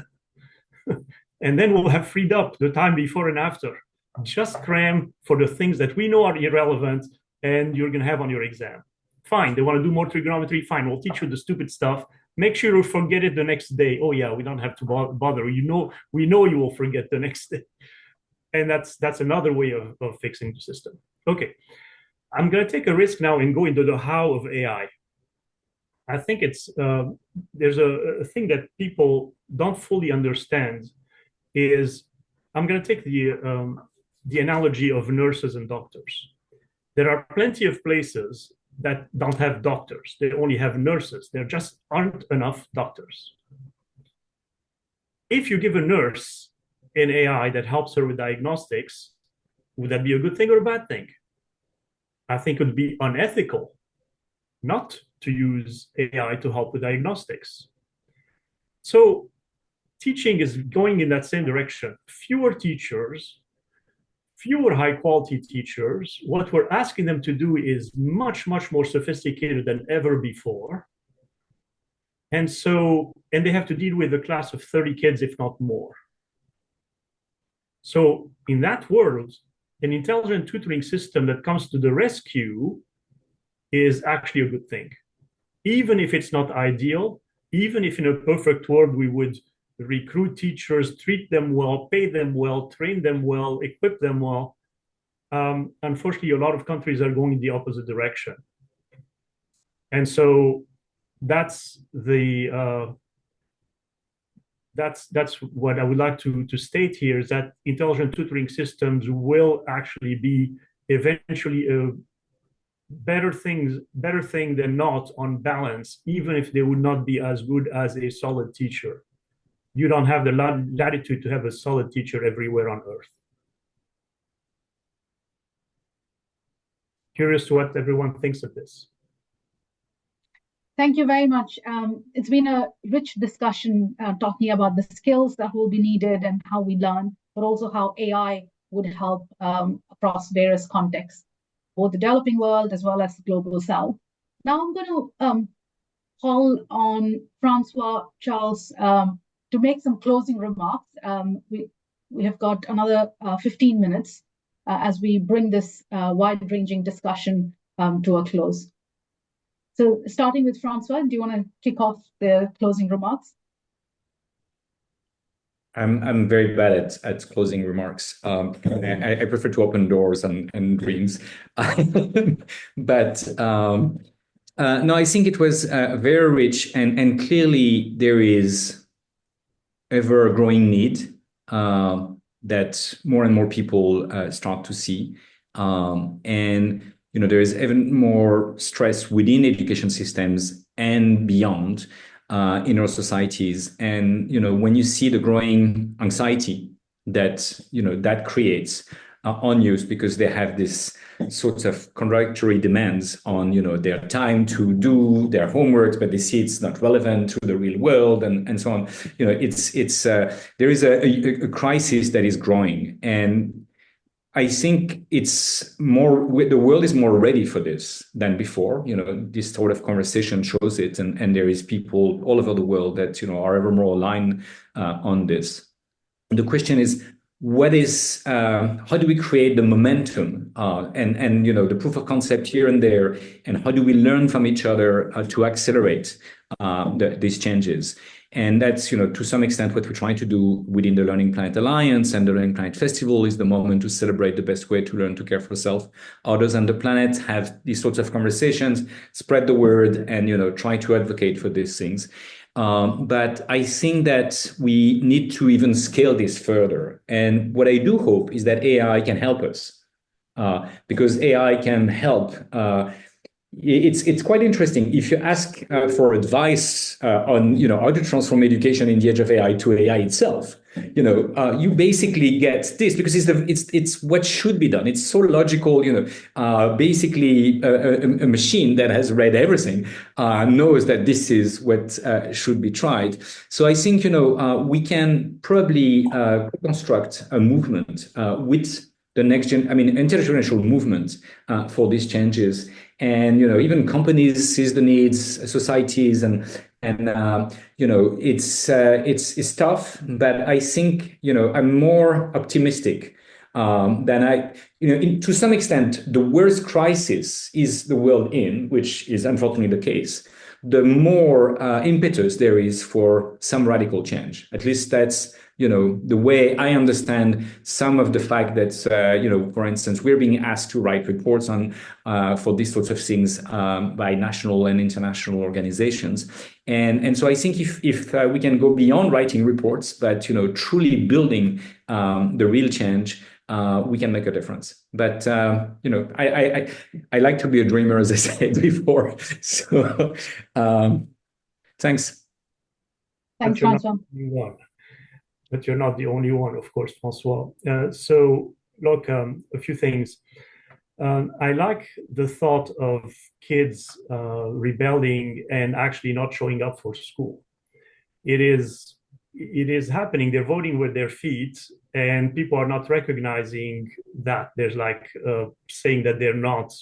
And then we'll have freed up the time before and after. Just cram for the things that we know are irrelevant and you're going to have on your exam. Fine, they want to do more trigonometry, fine, we'll teach you the stupid stuff. Make sure you forget it the next day. Oh yeah, we don't have to bother. We know you will forget the next day. And that's another way of fixing the system. Okay, I'm going to take a risk now and go into the how of AI. I think it's there's a thing that people don't fully understand. Is I'm going to take the analogy of nurses and doctors. There are plenty of places that don't have doctors. They only have nurses. There just aren't enough doctors. If you give a nurse an AI that helps her with diagnostics, would that be a good thing or a bad thing? I think it would be unethical not to use AI to help with diagnostics. So teaching is going in that same direction. Fewer teachers, fewer high-quality teachers. What we're asking them to do is much, much more sophisticated than ever before. And they have to deal with a class of 30 kids, if not more. So in that world, an intelligent tutoring system that comes to the rescue is actually a good thing. Even if it's not ideal, even if in a perfect world we would recruit teachers, treat them well, pay them well, train them well, equip them well, unfortunately, a lot of countries are going in the opposite direction. And so that's what I would like to state here, is that intelligent tutoring systems will actually be eventually a better thing than not on balance, even if they would not be as good as a solid teacher. You don't have the latitude to have a solid teacher everywhere on earth. Curious to what everyone thinks of this. Thank you very much. It's been a rich discussion talking about the skills that will be needed and how we learn, but also how AI would help across various contexts, both the developing world as well as the global south. Now I'm going to call on Francois Charles to make some closing remarks. We have got another 15 minutes as we bring this wide-ranging discussion to a close. So starting with Francois, do you want to kick off the closing remarks? I'm very bad at closing remarks. I prefer to open doors and dreams. But no, I think it was very rich, and clearly there is ever a growing need that more and more people start to see. And there is even more stress within education systems and beyond in our societies. And when you see the growing anxiety that that creates on youth, because they have this sorts of contradictory demands on their time to do their homework, but they see it's not relevant to the real world, and so on. It's there is a crisis that is growing, and I think it's more, the world is more ready for this than before. This sort of conversation shows it, and there is people all over the world that are ever more aligned on this. The question is, how do we create the momentum and the proof of concept here and there, and how do we learn from each other to accelerate these changes? And that's, to some extent, what we're trying to do within the LearningPlanet Alliance, and the LearningPlanet Festival is the moment to celebrate the best way to learn to care for self, others, and the planet. Have these sorts of conversations, spread the word, and try to advocate for these things. But I think that we need to even scale this further. And what I do hope is that AI can help us, because AI can help. It's quite interesting. If you ask for advice on how to transform education in the age of AI to AI itself, you basically get this, because it's what should be done. It's so logical. Basically a machine that has read everything knows that this is what should be tried. So I think we can probably construct a movement with the next intergenerational movement for these changes. And even companies sees the needs, societies, and it's tough. But I think I'm more optimistic than to some extent. The worst crisis is the world in, which is unfortunately the case. The more impetus there is for some radical change. At least that's the way I understand some of the fact that, for instance, we're being asked to write reports on for these sorts of things by national and international organizations. And so I think if we can go beyond writing reports, but, truly building the real change, we can make a difference. But, I like to be a dreamer, as I said before. So thanks. Thanks, Francois. But you're not the only one, of course, Francois. So look, a few things. I like the thought of kids rebelling and actually not showing up for school. It is happening. They're voting with their feet, and people are not recognizing that. There's saying that they're not,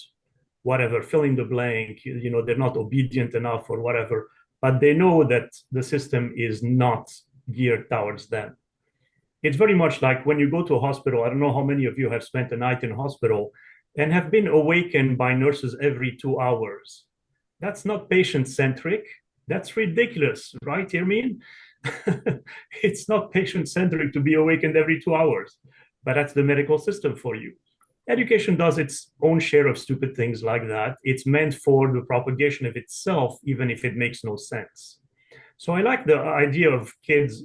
whatever, fill in the blank, they're not obedient enough or whatever, but they know that the system is not geared towards them. It's very much like when you go to a hospital. I don't know how many of you have spent a night in a hospital and have been awakened by nurses every 2 hours. That's not patient-centric. That's ridiculous, right, Irmin? It's not patient-centric to be awakened every 2 hours, but that's the medical system for you. Education does its own share of stupid things like that. It's meant for the propagation of itself, even if it makes no sense. So I like the idea of kids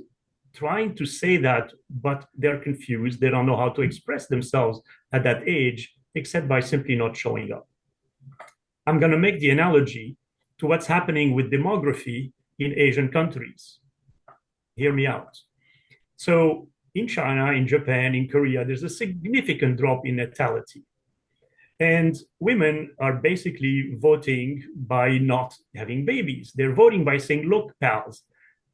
trying to say that, but they're confused. They don't know how to express themselves at that age, except by simply not showing up. I'm going to make the analogy to what's happening with demography in Asian countries. Hear me out. So in China, in Japan, in Korea, there's a significant drop in natality. And women are basically voting by not having babies. They're voting by saying, look, pals,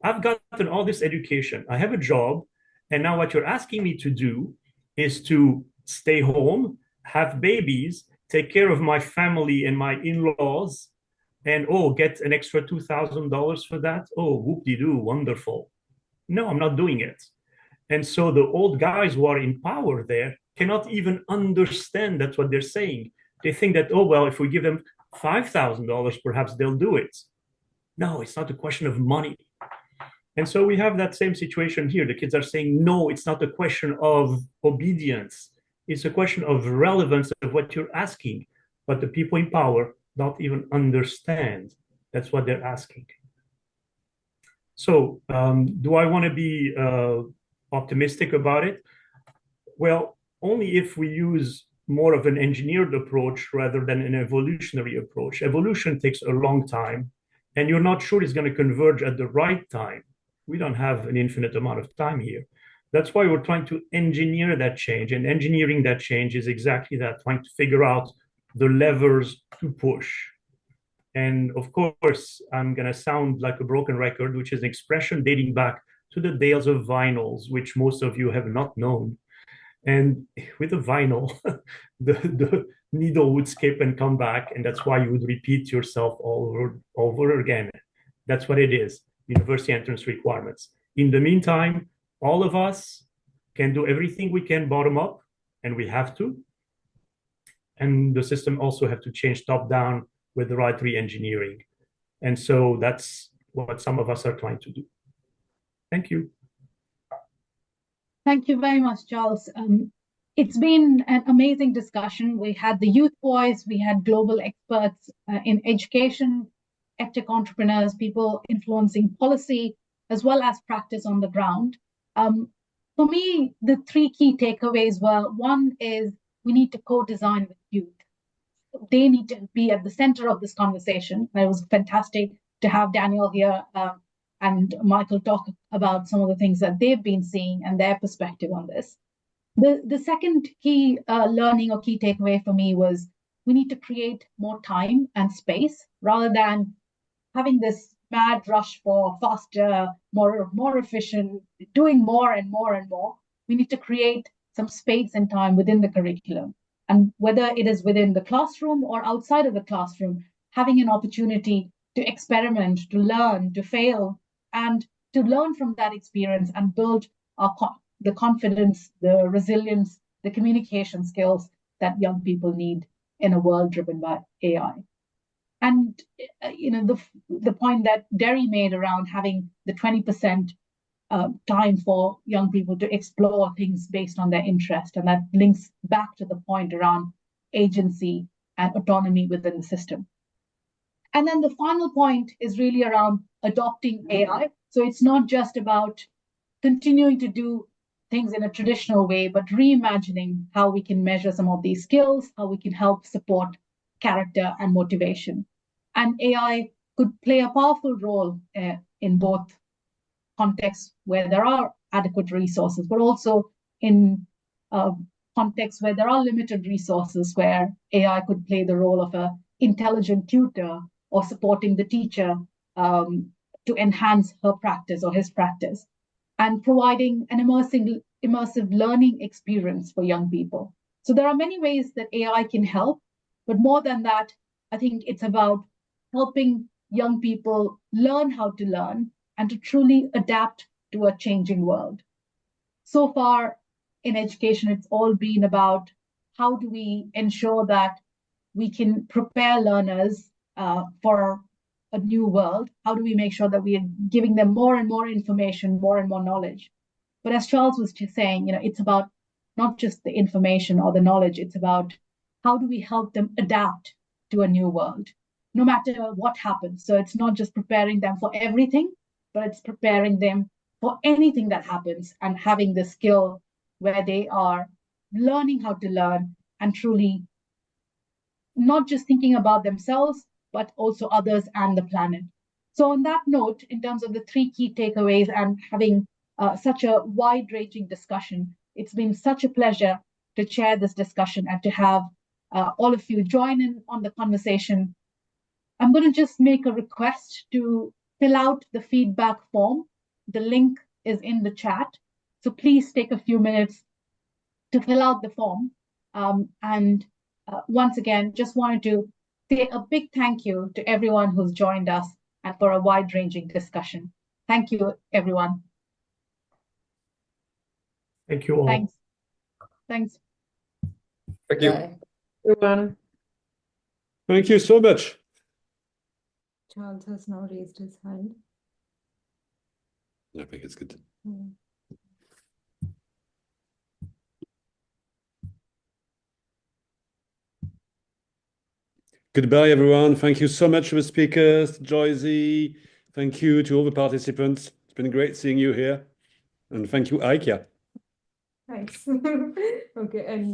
I've gotten all this education. I have a job. And now what you're asking me to do is to stay home, have babies, take care of my family and my in-laws, and get an extra $2,000 for that. Oh, whoop-de-doo, wonderful. No, I'm not doing it. And so the old guys who are in power there cannot even understand that's what they're saying. They think that, oh, well, if we give them $5,000, perhaps they'll do it. No, it's not a question of money. And so we have that same situation here. The kids are saying, no, it's not a question of obedience. It's a question of relevance of what you're asking. But the people in power don't even understand that's what they're asking. So do I want to be optimistic about it? Well, only if we use more of an engineered approach rather than an evolutionary approach. Evolution takes a long time, and you're not sure it's going to converge at the right time. We don't have an infinite amount of time here. That's why we're trying to engineer that change, and engineering that change is exactly that, trying to figure out the levers to push. And of course, I'm going to sound like a broken record, which is an expression dating back to the days of vinyls, which most of you have not known. And with a vinyl, the needle would skip and come back, and that's why you would repeat yourself all over again. That's what it is, university entrance requirements. In the meantime, all of us can do everything we can bottom up, and we have to. And the system also have to change top down with the right re-engineering. And so that's what some of us are trying to do. Thank you. Thank you very much, Charles. It's been an amazing discussion. We had the youth voice, we had global experts in education, edtech entrepreneurs, people influencing policy, as well as practice on the ground. For me, the three key takeaways were, one is we need to co-design with youth. They need to be at the center of this conversation. It was fantastic to have Daniel here and Michael talk about some of the things that they've been seeing and their perspective on this. The second key learning or key takeaway for me was we need to create more time and space rather than having this mad rush for faster, more efficient, doing more and more and more. We need to create some space and time within the curriculum. And whether it is within the classroom or outside of the classroom, having an opportunity to experiment, to learn, to fail, and to learn from that experience and build the confidence, the resilience, the communication skills that young people need in a world driven by AI. And the point that Derry made around having the 20% time for young people to explore things based on their interest, and that links back to the point around agency and autonomy within the system. And then the final point is really around adopting AI. So it's not just about continuing to do things in a traditional way, but reimagining how we can measure some of these skills, how we can help support character and motivation. And AI could play a powerful role in both contexts where there are adequate resources, but also in contexts where there are limited resources, where AI could play the role of an intelligent tutor or supporting the teacher to enhance her practice or his practice, and providing an immersive learning experience for young people. So there are many ways that AI can help, but more than that, I think it's about helping young people learn how to learn and to truly adapt to a changing world. So far in education, it's all been about how do we ensure that we can prepare learners for a new world? How do we make sure that we are giving them more and more information, more and more knowledge? But as Charles was just saying, it's about not just the information or the knowledge, it's about how do we help them adapt to a new world, no matter what happens. So it's not just preparing them for everything, but it's preparing them for anything that happens and having the skill where they are learning how to learn and truly not just thinking about themselves, but also others and the planet. So on that note, in terms of the 3 key takeaways and having such a wide-ranging discussion, it's been such a pleasure to chair this discussion and to have all of you join in on the conversation. I'm going to just make a request to fill out the feedback form. The link is in the chat. So please take a few minutes to fill out the form. Once again, just wanted to say a big thank you to everyone who's joined us and for a wide-ranging discussion. Thank you, everyone. Thank you all. Thanks. Thanks. Thank you. Bye. Everyone. Thank you so much. Charles has now raised his hand. I think it's good. Goodbye, everyone. Thank you so much to the speakers, Joyce. Thank you to all the participants. It's been great seeing you here. And thank you, Aikia. Thanks. Okay, and